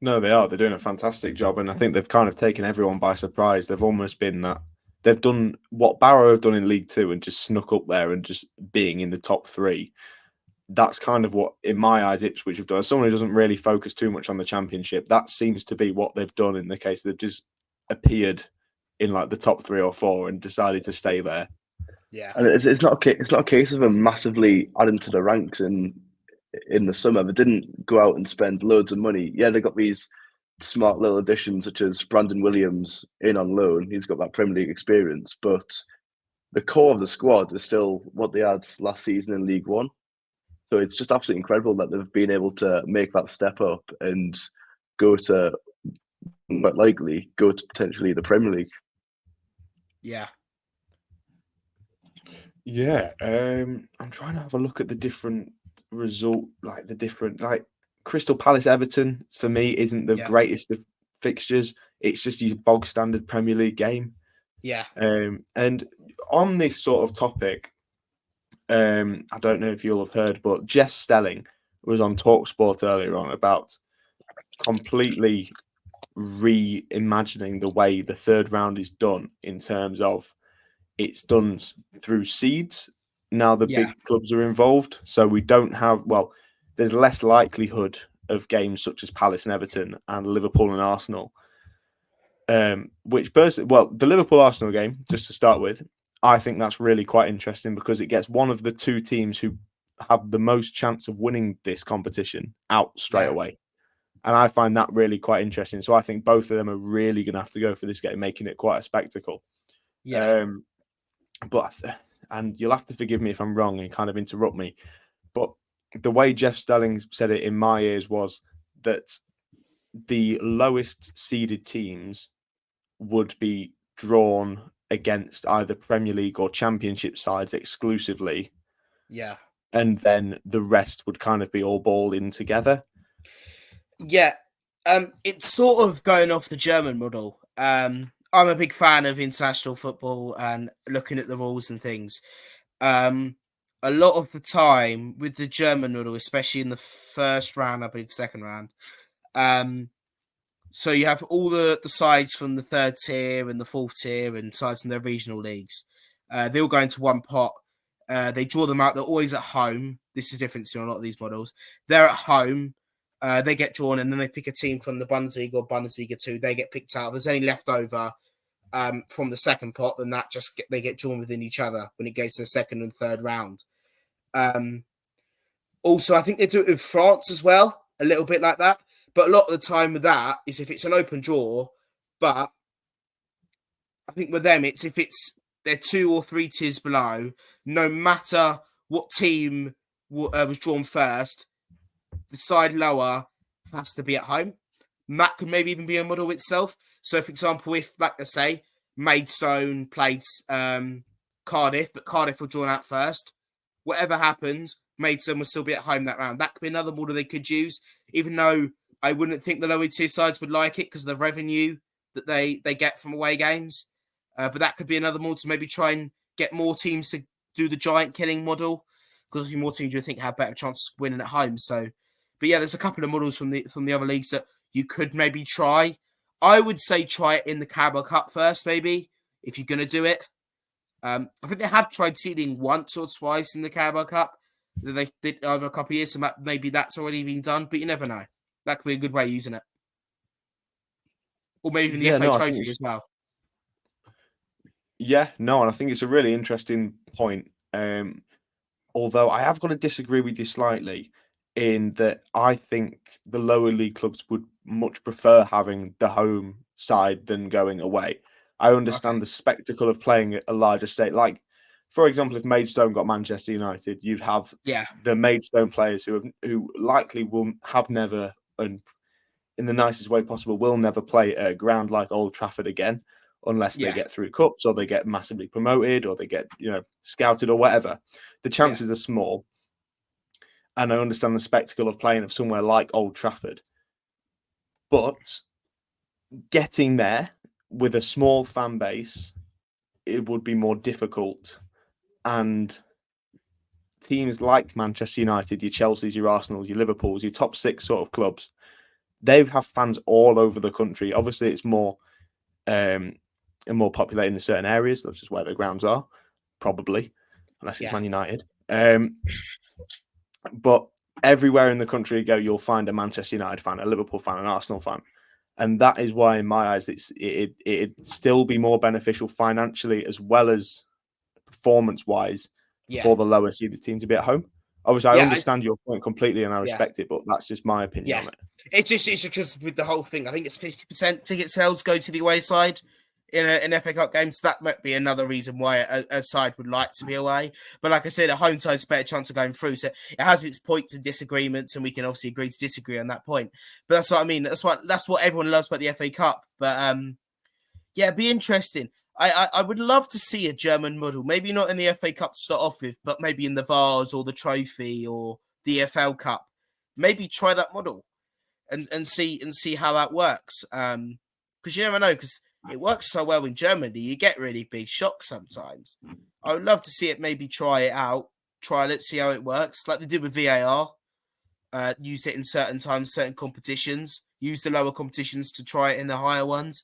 Speaker 1: No, they are. They're doing a fantastic job, and I think they've kind of taken everyone by surprise. They've almost been that they've done what Barrow have done in League Two and just snuck up there and just being in the top 3. That's kind of what, in my eyes, Ipswich have done. As someone who doesn't really focus too much on the Championship, that seems to be what they've done in the case. They've just appeared in like the top 3 or 4 and decided to stay there.
Speaker 2: Yeah,
Speaker 3: and it's not a case of them massively adding to the ranks in the summer. They didn't go out and spend loads of money. Yeah, they got these smart little additions such as Brandon Williams in on loan. He's got that Premier League experience, but the core of the squad is still what they had last season in League One. So it's just absolutely incredible that they've been able to make that step up and go to, but likely go to potentially the Premier League.
Speaker 2: Yeah.
Speaker 1: Yeah. I'm trying to have a look at the different result, like Crystal Palace Everton for me isn't the greatest of fixtures. It's just your bog standard Premier League game.
Speaker 2: Yeah.
Speaker 1: And on this sort of topic, I don't know if you'll have heard, but Jess Stelling was on TalkSport earlier on about completely reimagining the way the third round is done in terms of it's done through seeds. Now the big clubs are involved, so we don't have, there's less likelihood of games such as Palace and Everton and Liverpool and Arsenal. The Liverpool-Arsenal game, just to start with, I think that's really quite interesting because it gets one of the 2 teams who have the most chance of winning this competition out straight away. And I find that really quite interesting. So I think both of them are really going to have to go for this game, making it quite a spectacle.
Speaker 2: Yeah.
Speaker 1: And you'll have to forgive me if I'm wrong and kind of interrupt me, but the way Jeff Stelling said it in my ears was that the lowest seeded teams would be drawn against either Premier League or Championship sides exclusively.
Speaker 2: Yeah.
Speaker 1: And then the rest would kind of be all balled in together.
Speaker 2: Yeah. It's sort of going off the German model. I'm a big fan of international football and looking at the rules and things. A lot of the time with the German model, especially in the first round, I believe second round, so you have all the sides from the 3rd tier and the 4th tier and sides from their regional leagues. They all go into one pot. They draw them out. They're always at home. This is different to a lot of these models. They're at home. They get drawn, and then they pick a team from the Bundesliga or Bundesliga 2. They get picked out. If there's any left over from the second pot, then they get drawn within each other when it goes to the second and third round. Also, I think they do it with France as well, a little bit like that. But a lot of the time with that is if it's an open draw. But I think with them, it's if they're 2 or 3 tiers below, no matter what team was drawn first, the side lower has to be at home. And that could maybe even be a model itself. So, for example, if, like I say, Maidstone played Cardiff, but Cardiff were drawn out first, whatever happens, Maidstone will still be at home that round. That could be another model they could use, even though I wouldn't think the lower tier sides would like it because of the revenue that they get from away games. But that could be another model to maybe try and get more teams to do the giant killing model, because obviously more teams you think have better chance of winning at home. So, but yeah, there's a couple of models from the other leagues that you could maybe try. I would say try it in the Carabao Cup first, maybe, if you're going to do it. I think they have tried seeding once or twice in the Carabao Cup. They did over a couple of years, so maybe that's already been done, but you never know. That could be a good way of using it. Or maybe even the FA Trophy as well.
Speaker 1: Yeah, no, and I think it's a really interesting point. Although I have got to disagree with you slightly in that I think the lower league clubs would much prefer having the home side than going away. I understand the spectacle of playing at a larger state. Like, for example, if Maidstone got Manchester United, you'd have the Maidstone players who likely will have never, and in the nicest way possible, will never play at a ground like Old Trafford again, unless they get through cups or they get massively promoted or they get, scouted or whatever. The chances are small. And I understand the spectacle of playing of somewhere like Old Trafford. But getting there with a small fan base, it would be more difficult. And teams like Manchester United, your Chelseas, your Arsenals, your Liverpools, your top 6 sort of clubs, they have fans all over the country. Obviously, it's more populated in certain areas. That's just where the grounds are, probably, unless it's Man United. But everywhere in the country you go, you'll find a Manchester United fan, a Liverpool fan, an Arsenal fan. And that is why, in my eyes, it'd still be more beneficial financially as well as performance-wise for the lower seeded team to be at home. Obviously, I understand your point completely and I respect it, but that's just my opinion on it.
Speaker 2: It's just because with the whole thing, I think it's 50% ticket sales go to the away side in an FA Cup game. So that might be another reason why a side would like to be away. But like I said, a home side's a better chance of going through. So it has its points and disagreements, and we can obviously agree to disagree on that point. But that's what I mean. That's what everyone loves about the FA Cup. But it'd be interesting. I would love to see a German model, maybe not in the FA Cup to start off with, but maybe in the Vars or the Trophy or the EFL Cup. Maybe try that model and see how that works. Because you never know, because it works so well in Germany, you get really big shocks sometimes. I would love to see it, maybe try it out, trial it, see how it works, like they did with VAR. Use it in certain times, certain competitions, use the lower competitions to try it in the higher ones.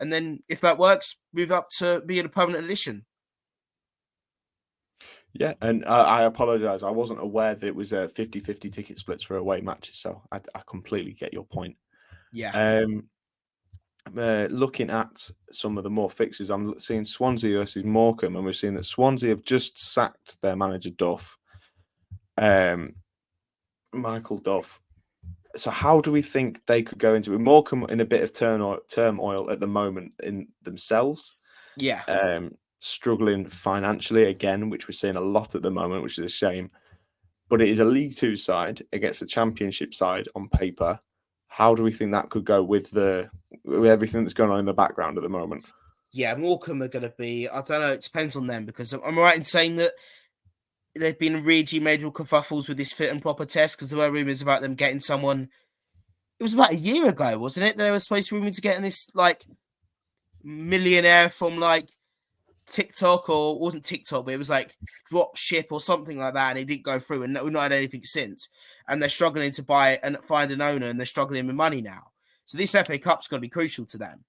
Speaker 2: And then if that works, move up to being a permanent addition.
Speaker 1: Yeah, and I apologise. I wasn't aware that it was a 50-50 ticket splits for away matches, so I completely get your point.
Speaker 2: Yeah.
Speaker 1: Looking at some of the more fixes, I'm seeing Swansea versus Morecambe, and we're seeing that Swansea have just sacked their manager, Duff. Michael Duff. So how do we think they could go into it? Morecambe in a bit of turmoil at the moment in themselves.
Speaker 2: Yeah.
Speaker 1: Struggling financially again, which we're seeing a lot at the moment, which is a shame. But it is a League Two side against a Championship side on paper. How do we think that could go with everything that's going on in the background at the moment?
Speaker 2: Yeah, Morecambe are going to be, I don't know, it depends on them, because I'm right in saying that they've been really major kerfuffles with this fit and proper test, because there were rumours about them getting someone. It was about a year ago, wasn't it? They were supposed to rumored to getting this like millionaire from like TikTok, or it wasn't TikTok, but it was like drop ship or something like that, and it didn't go through, and we've not had anything since. And they're struggling to buy and find an owner, and they're struggling with money now. So this FA Cup's going to be crucial to them.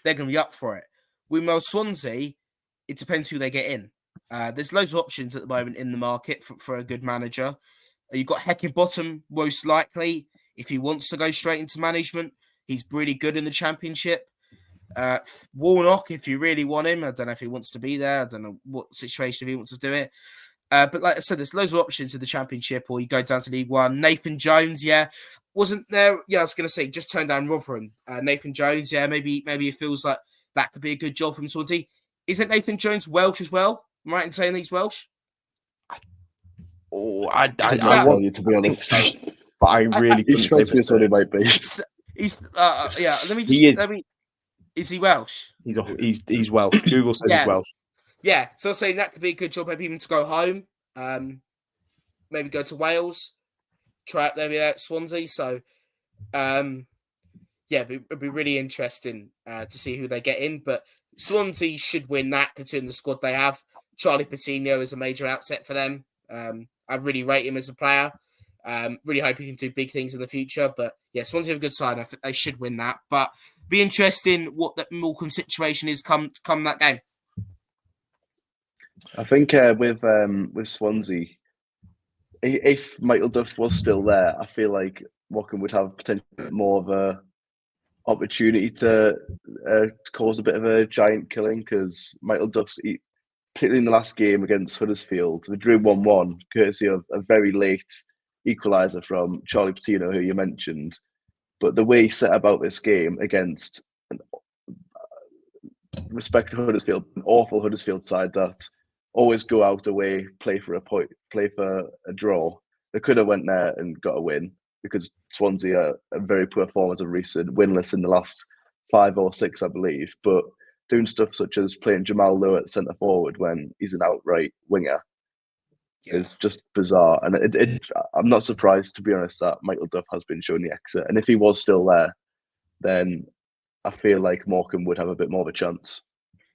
Speaker 2: They're going to be up for it. With Swansea, it depends who they get in. There's loads of options at the moment in the market for a good manager. You've got Heckingbottom, most likely, if he wants to go straight into management. He's really good in the Championship. Warnock, if you really want him. I don't know if he wants to be there. I don't know what situation if he wants to do it. But like I said, there's loads of options in the Championship, or you go down to League One. Nathan Jones, wasn't there? Yeah, I was going to say, just turned down Rotherham. Nathan Jones, maybe it feels like that could be a good job from Swansea. Isn't Nathan Jones Welsh as well? Am I right in saying he's Welsh?
Speaker 1: I want you to be honest, so, but I really
Speaker 3: he strikes me as what he might be.
Speaker 2: He's Let me. Is he Welsh?
Speaker 1: He's Welsh. Google says he's Welsh.
Speaker 2: Yeah, so I'm saying that could be a good job, maybe even to go home. Maybe go to Wales, try out maybe at Swansea. So Yeah, it'd be really interesting to see who they get in. But Swansea should win that, considering the squad they have. Charlie Patino is a major outset for them. I really rate him as a player. Really hope he can do big things in the future. But yeah, Swansea have a good side. I think they should win that. But be interesting what the Morecambe situation is come that game.
Speaker 3: I think with Swansea, if Michael Duff was still there, I feel like Morecambe would have potentially more of a opportunity to cause a bit of a giant killing, because Michael Duff's, particularly in the last game against Huddersfield, they drew 1-1, courtesy of a very late equaliser from Charlie Patino, who you mentioned. But the way he set about this game against respect to Huddersfield, an awful Huddersfield side that always go out away, play for a point, play for a draw. They could have went there and got a win, because Swansea are a very poor form as of recent, winless in the last 5 or 6, I believe. But doing stuff such as playing Jamal Lowe at centre forward when he's an outright winger is just bizarre. And I'm not surprised, to be honest, that Michael Duff has been shown the exit. And if he was still there, then I feel like Morecambe would have a bit more of a chance.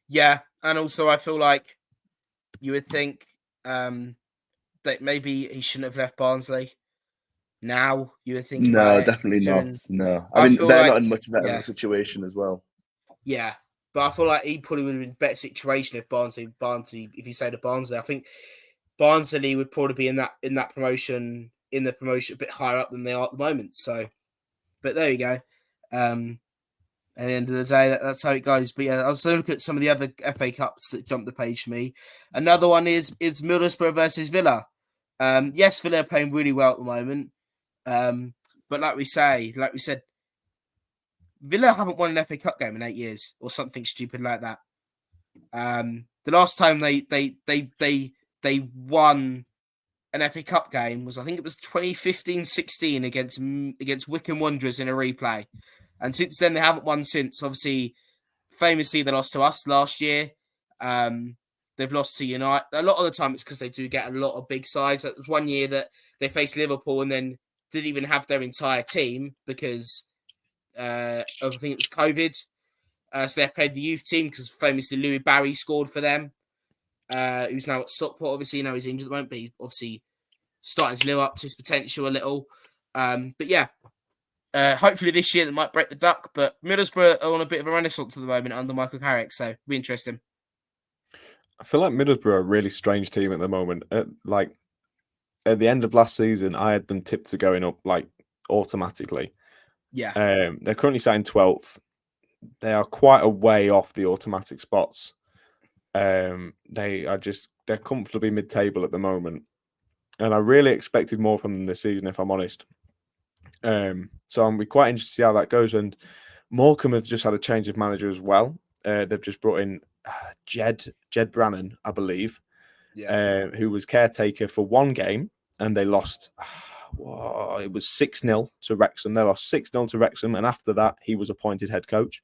Speaker 2: Yeah, and also I feel like you would think that maybe he shouldn't have left Barnsley. Now you would think
Speaker 3: No,
Speaker 2: about it.
Speaker 3: definitely not. No,
Speaker 2: I
Speaker 3: I mean,
Speaker 2: feel
Speaker 3: they're
Speaker 2: like,
Speaker 3: not in much better of
Speaker 2: yeah.
Speaker 3: a situation as well.
Speaker 2: Yeah, but I feel like he probably would have been in a better situation if Barnsley, if you say to Barnsley, I think Barnsley would probably be in the promotion a bit higher up than they are at the moment. So, but there you go. At the end of the day, that's how it goes. But yeah, I'll also look at some of the other FA Cups that jumped the page for me. Another one is Middlesbrough versus Villa. Yes, Villa are playing really well at the moment. But like we said, Villa haven't won an FA Cup game in 8 years or something stupid like that. The last time they won an FA Cup game was, I think it was 2015-16 against Wycombe Wanderers in a replay. And since then, they haven't won since. Obviously, famously, they lost to us last year. They've lost to United. A lot of the time, it's because they do get a lot of big sides. There was one year that they faced Liverpool and then didn't even have their entire team because I think it was COVID. So they played the youth team because famously Louis Barry scored for them. Who's now at Stockport. Obviously, he's injured at the moment, but he's obviously starting to live up to his potential a little. But yeah, hopefully this year they might break the duck. But Middlesbrough are on a bit of a renaissance at the moment under Michael Carrick, so it'll be interesting.
Speaker 1: I feel like Middlesbrough are a really strange team at the moment. At the end of last season, I had them tipped to going up automatically.
Speaker 2: Yeah.
Speaker 1: They're currently sitting 12th. They are quite a way off the automatic spots. They're comfortably mid-table at the moment, and I really expected more from them this season, if I'm honest. So I'm quite interested to see how that goes. And Morecambe have just had a change of manager as well. They've just brought in Jed Brannan, I believe, who was caretaker for one game, and they lost. It was 6-0 to Wrexham. They lost 6-0 to Wrexham, and after that, he was appointed head coach.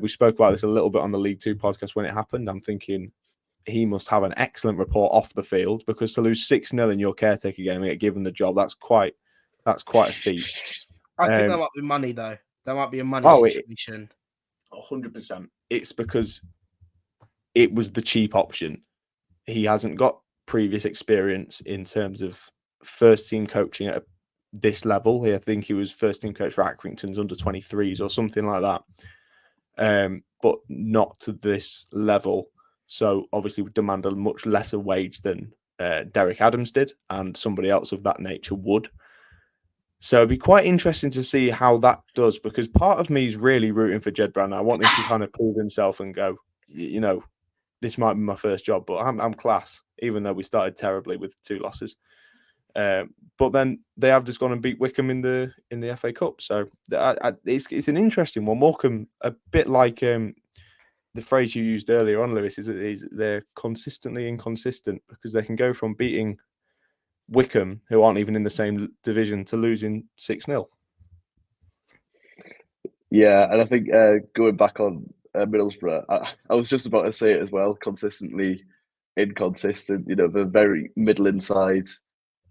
Speaker 1: We spoke about this a little bit on the League Two podcast when it happened. I'm thinking he must have an excellent report off the field, because to lose 6-0 in your caretaker game and get given the job, that's quite a feat.
Speaker 2: I think that might be money, though. That might be a money situation.
Speaker 1: 100%. It's because it was the cheap option. He hasn't got previous experience in terms of first team coaching at this level. I think he was first team coach for Accrington's under 23s or something like that. But not to this level. So obviously would demand a much lesser wage than Derek Adams did, and somebody else of that nature would. So it'd be quite interesting to see how that does, because part of me is really rooting for Jed Brannan. I want him to kind of prove himself and go, this might be my first job, but I'm class, even though we started terribly with 2 losses. But then they have just gone and beat Wycombe in the FA Cup. So it's an interesting one. Morecambe, a bit like the phrase you used earlier on, Lewis, is they're consistently inconsistent, because they can go from beating Wycombe, who aren't even in the same division, to losing 6-0.
Speaker 3: Yeah, and I think going back on Middlesbrough, I was just about to say it as well. Consistently inconsistent. The very middle inside,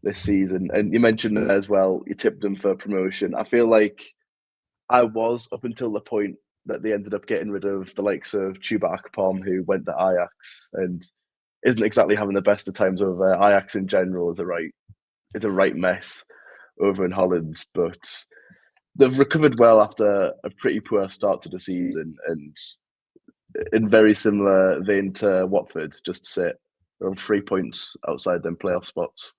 Speaker 3: this season. And you mentioned it as well, you tipped them for promotion. I feel like I was up until the point that they ended up getting rid of the likes of Chuba Akpom, who went to Ajax and isn't exactly having the best of times over there. Ajax in general is a right mess over in Holland, but they've recovered well after a pretty poor start to the season, and in very similar vein to Watford, just to sit around 3 points outside them playoff spots.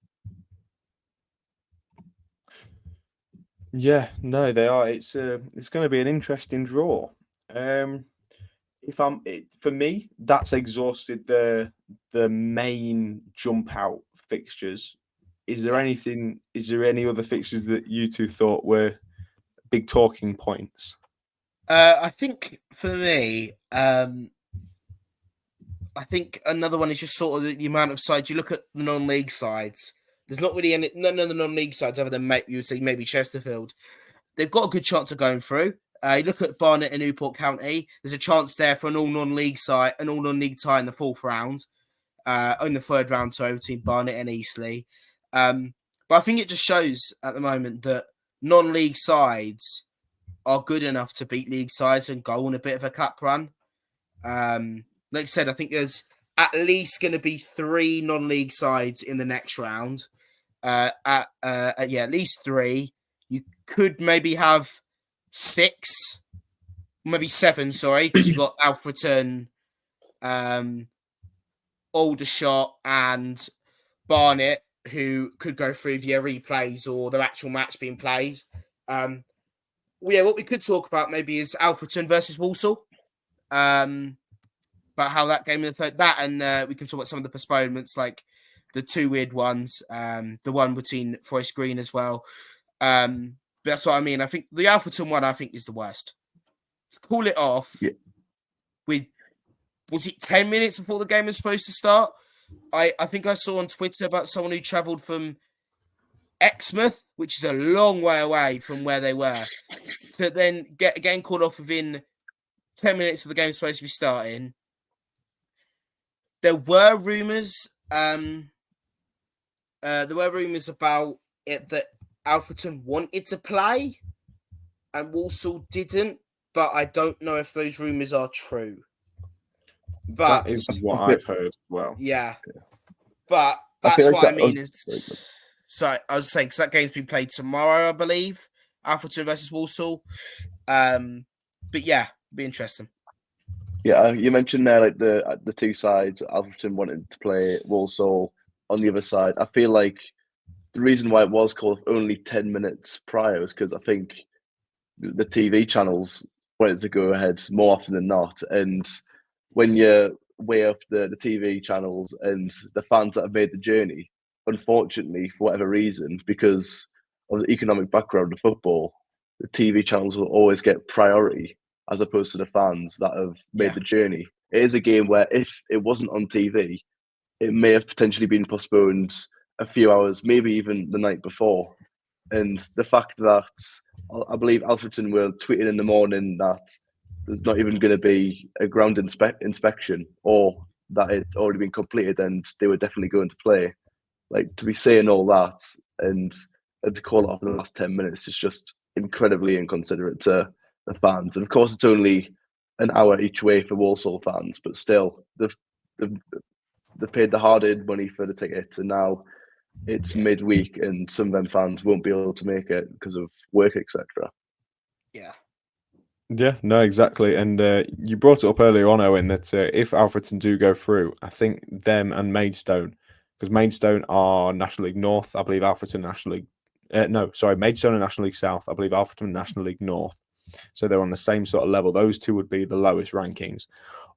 Speaker 1: Yeah, no, they are. It's going to be an interesting draw. For me, that's exhausted the main jump out fixtures. Is there anything? Is there any other fixtures that you two thought were big talking points?
Speaker 2: I think for me, I think another one is just sort of the amount of sides. You look at the non-league sides. There's not really none of the non-league sides other than you would say maybe Chesterfield. They've got a good chance of going through. You look at Barnet and Newport County. There's a chance there for an all non-league side, an all non-league tie in the fourth round, in the third round, so between Barnet and Eastleigh. But I think it just shows at the moment that non-league sides are good enough to beat league sides and go on a bit of a cup run. Like I said, I think there's at least going to be 3 non-league sides in the next round. At least 3. You could maybe have 6, maybe 7. Sorry, because you got Alfreton, Aldershot, and Barnet, who could go through via replays or their actual match being played. What we could talk about maybe is Alfreton versus Walsall. About how that game in the third, and we can talk about some of the postponements, like the 2 weird ones, the one between Forest Green as well. But that's what I mean. I think the Alfreton one, I think, is the worst. To call it off with, was it 10 minutes before the game was supposed to start? I think I saw on Twitter about someone who travelled from Exmouth, which is a long way away from where they were, to then get a game called off within 10 minutes of the game supposed to be starting. There were rumours. There were rumours about it that Alfreton wanted to play and Walsall didn't, but I don't know if those rumours are true. But
Speaker 1: that is what I've heard as well.
Speaker 2: Yeah. But that's
Speaker 3: like
Speaker 2: what
Speaker 3: that
Speaker 2: I mean is. So I was saying, because that game's been played tomorrow, I believe. Alfreton versus Walsall. But yeah, be interesting.
Speaker 3: Yeah, you mentioned there like the 2 sides. Alfreton wanted to play Walsall on the other side. I feel like the reason why it was called only 10 minutes prior is because I think the TV channels wanted to go ahead more often than not. And when you weigh up the TV channels and the fans that have made the journey, unfortunately, for whatever reason, because of the economic background of football, the TV channels will always get priority as opposed to the fans that have made the journey. It is a game where if it wasn't on TV, it may have potentially been postponed a few hours, maybe even the night before. And the fact that I believe Alfreton were tweeting in the morning that there's not even going to be a ground inspection, or that it's already been completed and they were definitely going to play. Like, to be saying all that and to call it off in the last 10 minutes is just incredibly inconsiderate to the fans. And of course, it's only an hour each way for Walsall fans, but still, they've paid the hard-earned money for the tickets, and now it's midweek, and some of them fans won't be able to make it because of work, etc.
Speaker 1: Yeah, no, exactly. And you brought it up earlier on, Owen, that if Alfreton do go through, I think them and Maidstone, because Maidstone are National League North, I believe Alfreton National League. Maidstone are National League South, I believe Alfreton National League North. So they're on the same sort of level. Those two would be the lowest rankings,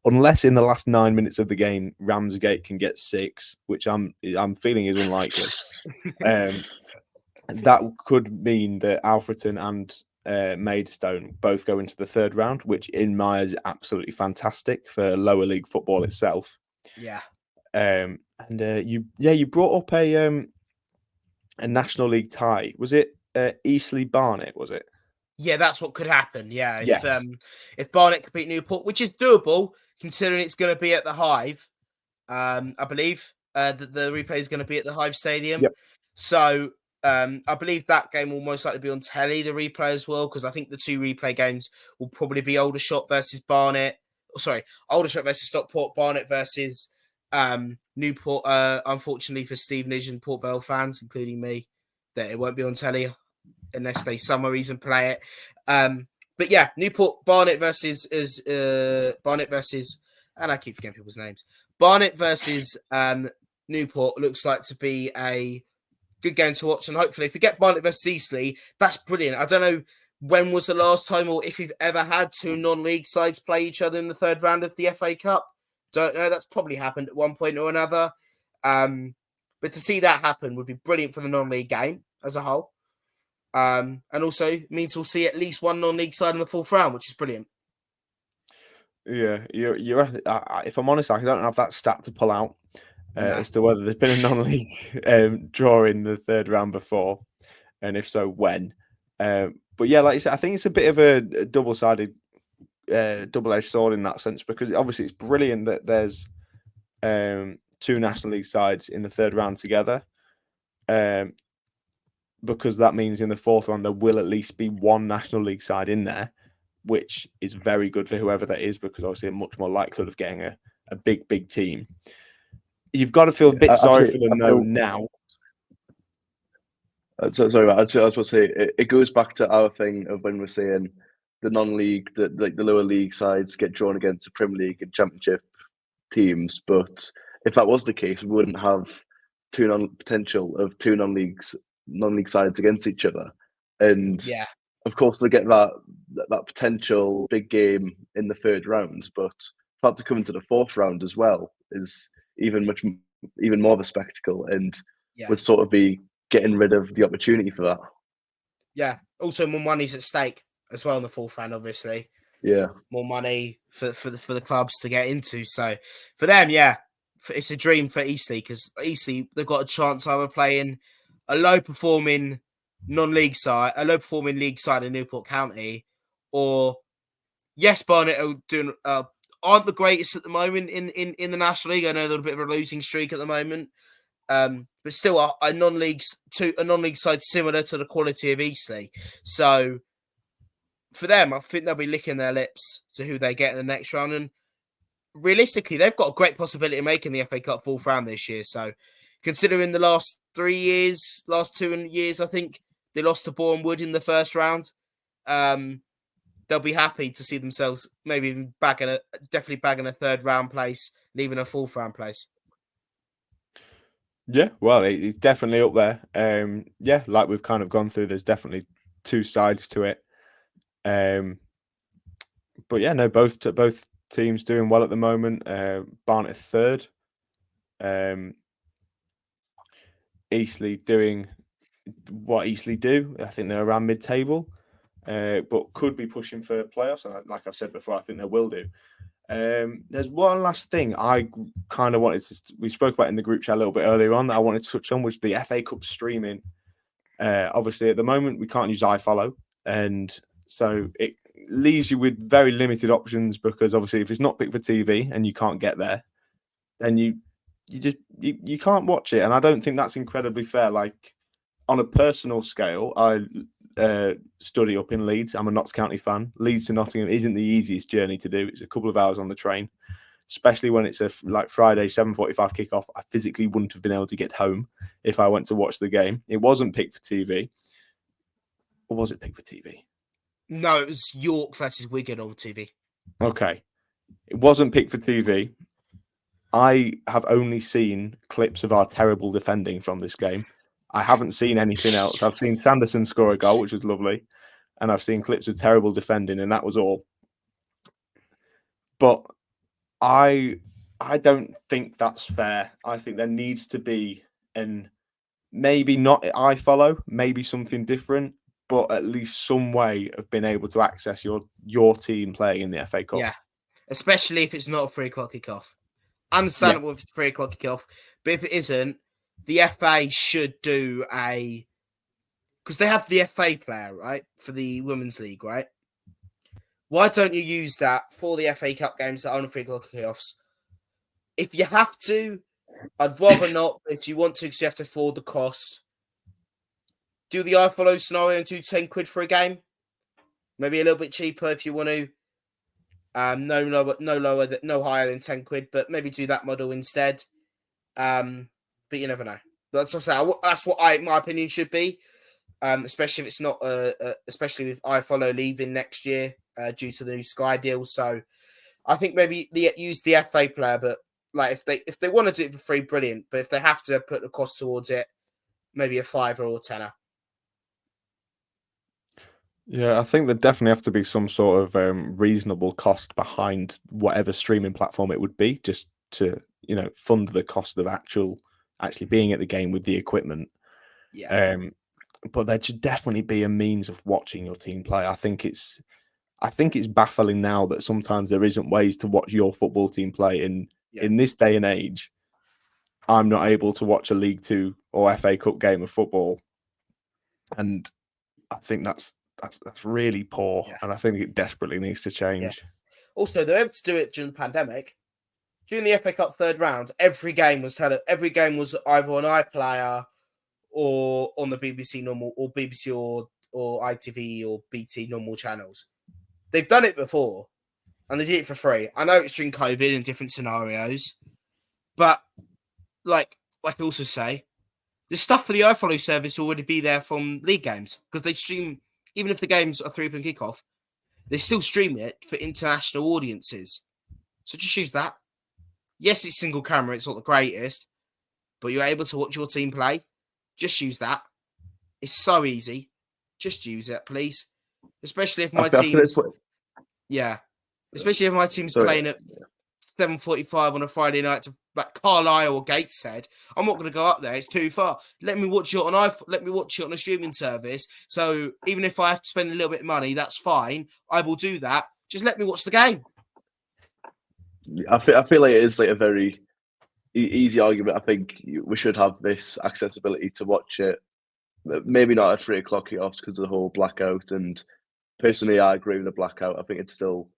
Speaker 1: unless in the last 9 minutes of the game Ramsgate can get 6, which I'm feeling is unlikely. That could mean that Alfreton and Maidstone both go into the third round, which in my eyes is absolutely fantastic for lower league football itself.
Speaker 2: Yeah.
Speaker 1: You brought up a National League tie. Was it Eastleigh Barnet? Was it?
Speaker 2: Yeah, that's what could happen. Yeah,
Speaker 1: Yes.
Speaker 2: If Barnet could beat Newport, which is doable considering it's going to be at the Hive, I believe. the replay is going to be at the Hive Stadium.
Speaker 1: Yep.
Speaker 2: So I believe that game will most likely be on telly, the replay as well, because I think the 2 replay games will probably be Aldershot versus Barnet. Aldershot versus Stockport, Barnet versus Newport. Unfortunately for Stevenage and Port Vale fans, including me, that it won't be on telly unless they some reason play it. But yeah, Newport, Barnet versus, and I keep forgetting people's names. Barnet versus Newport looks like to be a good game to watch, and hopefully if we get Barnet versus Eastleigh, that's brilliant. I don't know when was the last time or if you've ever had 2 non-league sides play each other in the 3rd round of the FA Cup. Don't know. That's probably happened at one point or another. But to see that happen would be brilliant for the non-league game as a whole. And also means we'll see at least one non-league side in the 4th round, which is brilliant.
Speaker 1: Yeah, you're. If I'm honest, I don't have that stat to pull out
Speaker 2: No.
Speaker 1: as to whether there's been a non-league draw in the 3rd round before, and if so, when. But yeah, like you said, I think it's a bit of a double-sided, double-edged sword in that sense, because obviously it's brilliant that there's 2 National League sides in the 3rd round together, because that means in the 4th round there will at least be 1 National League side in there, which is very good for whoever that is, because obviously a much more likelihood of getting a big team. You've got to feel a bit sorry for them though now.
Speaker 3: Sorry, I was going to say it goes back to our thing of when we're saying the non-league, the lower league sides get drawn against the Premier League and Championship teams. But if that was the case, we wouldn't have two non-league sides against each other. And
Speaker 2: Yeah,
Speaker 3: of course, they get that potential big game in the 3rd round, but for that to come into the 4th round as well is even more of a spectacle, and would sort of be getting rid of the opportunity for that.
Speaker 2: Yeah. Also, more money's at stake as well in the 4th round, obviously.
Speaker 3: Yeah.
Speaker 2: More money for the clubs to get into. So for them, yeah, it's a dream for Eastleigh, because Eastleigh, they've got a chance of either playing a low-performing league side in Newport County, or yes, Barnet are doing aren't the greatest at the moment in the National League. I know they're a bit of a losing streak at the moment, but still a non-league side similar to the quality of Eastleigh. So for them, I think they'll be licking their lips to who they get in the next round, and realistically, they've got a great possibility of making the FA Cup 4th round this year. So, considering the last 2 years, I think they lost to Boreham Wood in the 1st round. They'll be happy to see themselves maybe definitely bagging a 3rd round place, leaving a 4th round place.
Speaker 1: Yeah, well, it's definitely up there. Yeah, like we've kind of gone through, there's definitely 2 sides to it. But yeah, no, both teams doing well at the moment. Barnet 3rd. Eastleigh doing what Eastleigh do. I think they're around mid-table, but could be pushing for playoffs. And like I've said before, I think they will do. There's one last thing I kind of wanted to. We spoke about in the group chat a little bit earlier on that I wanted to touch on, which the FA Cup streaming. Obviously, at the moment we can't use iFollow, and so it leaves you with very limited options, because obviously if it's not picked for TV and you can't get there, then you can't watch it, and I don't think that's incredibly fair. Like, on a personal scale, I study up in Leeds. I'm a Notts County fan. Leeds to Nottingham isn't the easiest journey to do. It's a couple of hours on the train, especially when it's a Friday 7:45 kickoff. I physically wouldn't have been able to get home if I went to watch the game. It wasn't picked for TV. Or was it picked for TV?
Speaker 2: No, it was York versus Wigan on TV.
Speaker 1: Okay. It wasn't picked for TV. I have only seen clips of our terrible defending from this game. I haven't seen anything else. I've seen Sanderson score a goal, which was lovely, and I've seen clips of terrible defending, and that was all. But I don't think that's fair. I think there needs to be maybe not iFollow, maybe something different, but at least some way of being able to access your team playing in the FA Cup.
Speaker 2: Yeah, especially if it's not a 3:00 kickoff. Understandable if it's 3:00 kickoff, but if it isn't, the FA should do because they have the FA player, right, for the Women's League, right? Why don't you use that for the FA Cup games that are on 3:00 kickoffs? If you have to, I'd rather not. If you want to, because you have to afford the cost. Do the iFollow scenario and do 10 quid for a game. Maybe a little bit cheaper if you want to. No higher than 10 quid, but maybe do that model instead. But you never know. That's what my opinion should be. Especially if it's not, especially with iFollow leaving next year due to the new Sky deal. So I think maybe use the FA player, but like if they want to do it for free, brilliant. But if they have to put the cost towards it, maybe a £5 or £10.
Speaker 1: Yeah, I think there definitely have to be some sort of reasonable cost behind whatever streaming platform it would be, just to fund the cost of actually being at the game with the equipment.
Speaker 2: Yeah,
Speaker 1: But there should definitely be a means of watching your team play. I think it's baffling now that sometimes there isn't ways to watch your football team play in this day and age. I'm not able to watch a League Two or FA Cup game of football, and I think that's really poor, and I think it desperately needs to change.
Speaker 2: Also, they're able to do it during the pandemic. During the FA Cup third round, every game was either on iPlayer or on the BBC normal, or BBC or ITV or BT normal channels. They've done it before, and they did it for free. I know it's during COVID and different scenarios, but like I also say, the stuff for the iFollow service will already be there from league games because they stream, even if the games are 3 p.m. kickoff, they still stream it for international audiences. So just use that. Yes, it's single camera, it's not the greatest, but you're able to watch your team play. Just use that. It's so easy. Just use it, please. Especially if my team's especially if my team's playing at 7:45 on a Friday night to like Carlisle or Gateshead. I'm not going to go up there. It's too far. Let me watch it on a streaming service. So even if I have to spend a little bit of money, that's fine. I will do that. Just let me watch the game.
Speaker 3: I feel like it is like a very easy argument. I think we should have this accessibility to watch it. Maybe not at 3 o'clock kickoffs because of the whole blackout. And personally, I agree with the blackout. I think it still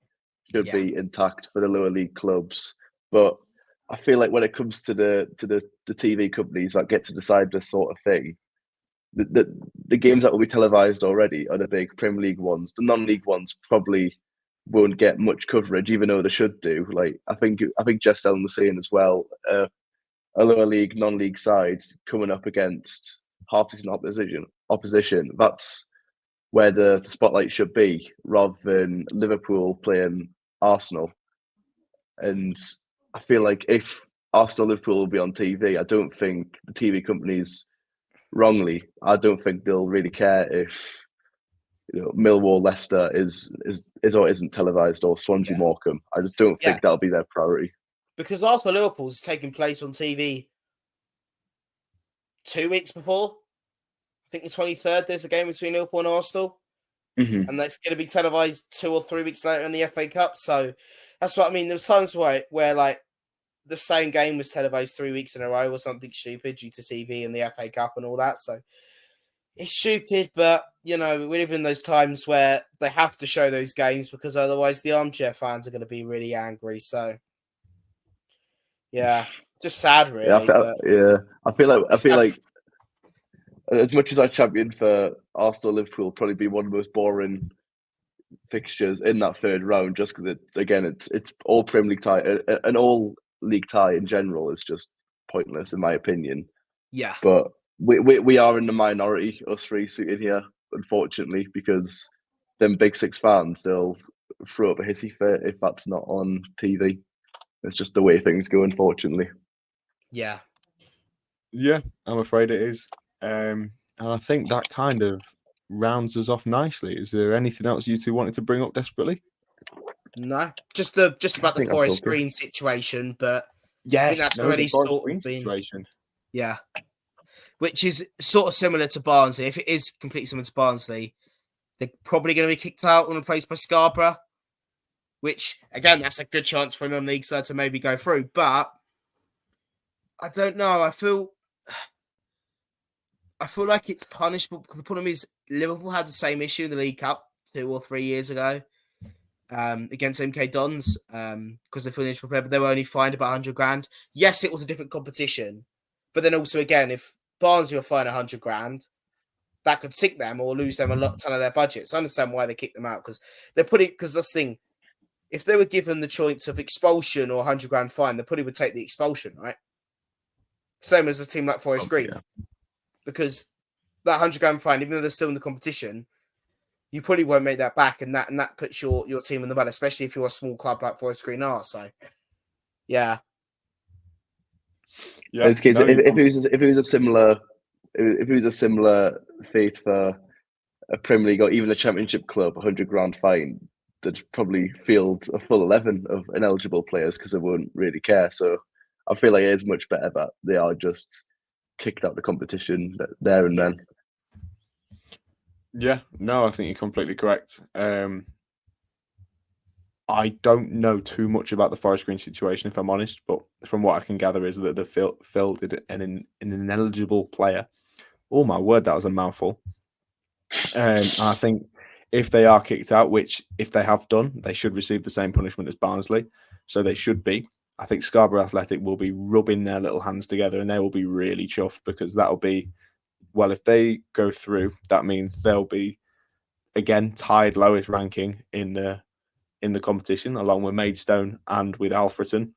Speaker 3: should be intact for the lower league clubs. But I feel like when it comes to the TV companies that get to decide this sort of thing, the games that will be televised already are the big Premier League ones. The non-league ones probably won't get much coverage, even though they should do. Like I think Jess Ellen was saying as well, a lower league, non-league side coming up against half-decent opposition. That's where the spotlight should be, rather than Liverpool playing Arsenal. And I feel like if Arsenal Liverpool will be on TV, I don't think the TV companies, wrongly, I don't think they'll really care if Millwall Leicester is or isn't televised, or Swansea Morecambe. I just don't think that'll be their priority.
Speaker 2: Because Arsenal Liverpool's taking place on TV 2 weeks before. I think the 23rd, there's a game between Liverpool and Arsenal.
Speaker 3: Mm-hmm.
Speaker 2: And that's going to be televised 2 or 3 weeks later in the FA Cup. So that's what I mean. There's times where like the same game was televised 3 weeks in a row or something stupid due to TV and the FA Cup and all that. So it's stupid, but we live in those times where they have to show those games because otherwise the armchair fans are going to be really angry. So yeah, just sad, really.
Speaker 3: I feel like as much as I champion for Arsenal, Liverpool probably be one of the most boring fixtures in that third round, just because it's all Premier League tie, and all league tie in general is just pointless in my opinion.
Speaker 2: Yeah,
Speaker 3: but we are in the minority, us three sitting here, unfortunately, because them big six fans, they'll throw up a hissy fit if that's not on TV. It's just the way things go, unfortunately.
Speaker 2: Yeah,
Speaker 1: I'm afraid it is. And I think that kind of rounds us off nicely. Is there anything else you two wanted to bring up desperately?
Speaker 2: No, just about the Forest Green situation, but I think that's already sort of been
Speaker 1: situation.
Speaker 2: Yeah, which is sort of similar to Barnsley. If it is completely similar to Barnsley, they're probably going to be kicked out and replaced by Scarborough, which, again, that's a good chance for a non-league side to maybe go through. But I don't know. I feel like it's punishable. The problem is Liverpool had the same issue in the League Cup 2 or 3 years ago. against MK Dons because they finished prepared, but they were only fined about 100 grand. Yes, it was a different competition, but then also again, if Barnsley were fined 100 grand, that could sink them or lose them a ton of their budget. So I understand why they kicked them out because they're putting because this thing. If they were given the choice of expulsion or 100 grand fine, they probably would take the expulsion, right? Same as a team like Forest Green, because that 100 grand fine, even though they're still in the competition, you probably won't make that back, and that puts your team in the mud, especially if you're a small club like Forest Green are. So, yeah.
Speaker 3: If it was a similar fate for a Premier League or even a Championship club, 100 grand fine, they'd probably field a full 11 of ineligible players because they won't really care. So I feel like it is much better that they are just kicked out the competition there and then.
Speaker 1: Yeah, no, I think you're completely correct. I don't know too much about the Forest Green situation, if I'm honest, but from what I can gather is that they've fielded an ineligible player. Oh my word, that was a mouthful. I think if they are kicked out, which if they have done, they should receive the same punishment as Barnsley. So they should be. I think Scarborough Athletic will be rubbing their little hands together and they will be really chuffed because that'll be, well, if they go through, that means they'll be, again, tied lowest ranking in the competition, along with Maidstone and with Alfreton.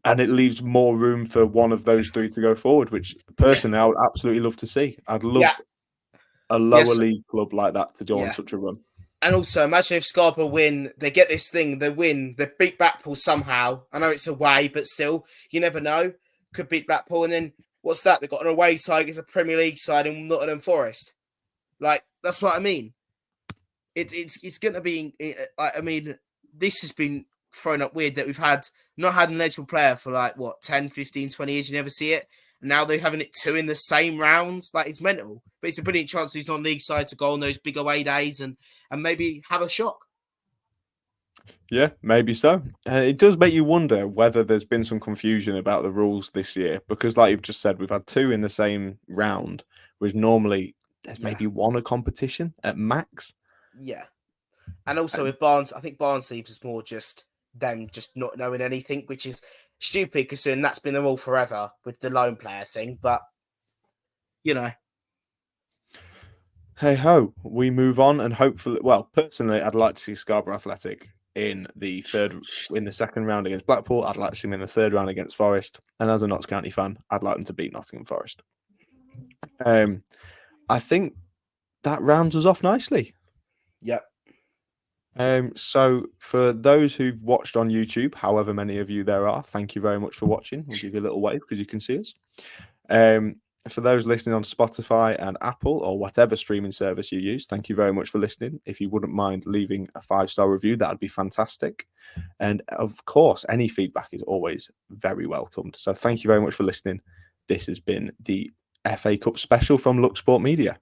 Speaker 1: And it leaves more room for one of those three to go forward, which personally I would absolutely love to see. I'd love a lower league club like that to go on such a run.
Speaker 2: And also, imagine if Scarborough win, they get this thing, they win, they beat Blackpool somehow. I know it's away, but still, you never know. Could beat Blackpool, and then what's that? They've got an away side against a Premier League side in Nottingham Forest. Like, that's what I mean. It's going to be, I mean, this has been thrown up weird that we've not had an eligible player for like, 10, 15, 20 years. You never see it. And now they're having it two in the same rounds. Like, it's mental. But it's a brilliant chance these non-league sides to go on those big away days and maybe have a shock.
Speaker 1: Yeah, maybe so. It does make you wonder whether there's been some confusion about the rules this year because, like you've just said, we've had two in the same round, whereas normally there's maybe one a competition at max.
Speaker 2: Yeah. And also with Barnes, I think Barnsley is more just them just not knowing anything, which is stupid considering that's been the rule forever with the lone player thing. But, you know.
Speaker 1: Hey ho, we move on and hopefully, well, personally, I'd like to see Scarborough Athletic in the second round against Blackpool. I'd like to see them in the third round against Forest. And as a Notts County fan, I'd like them to beat Nottingham Forest. I think that rounds us off nicely.
Speaker 2: Yep.
Speaker 1: So for those who've watched on YouTube, however many of you there are, thank you very much for watching. We'll give you a little wave because you can see us. For those listening on Spotify and Apple or whatever streaming service you use, thank you very much for listening. If you wouldn't mind leaving a 5-star review, that'd be fantastic. And of course, any feedback is always very welcomed. So thank you very much for listening. This has been the FA Cup special from Look Sport Media.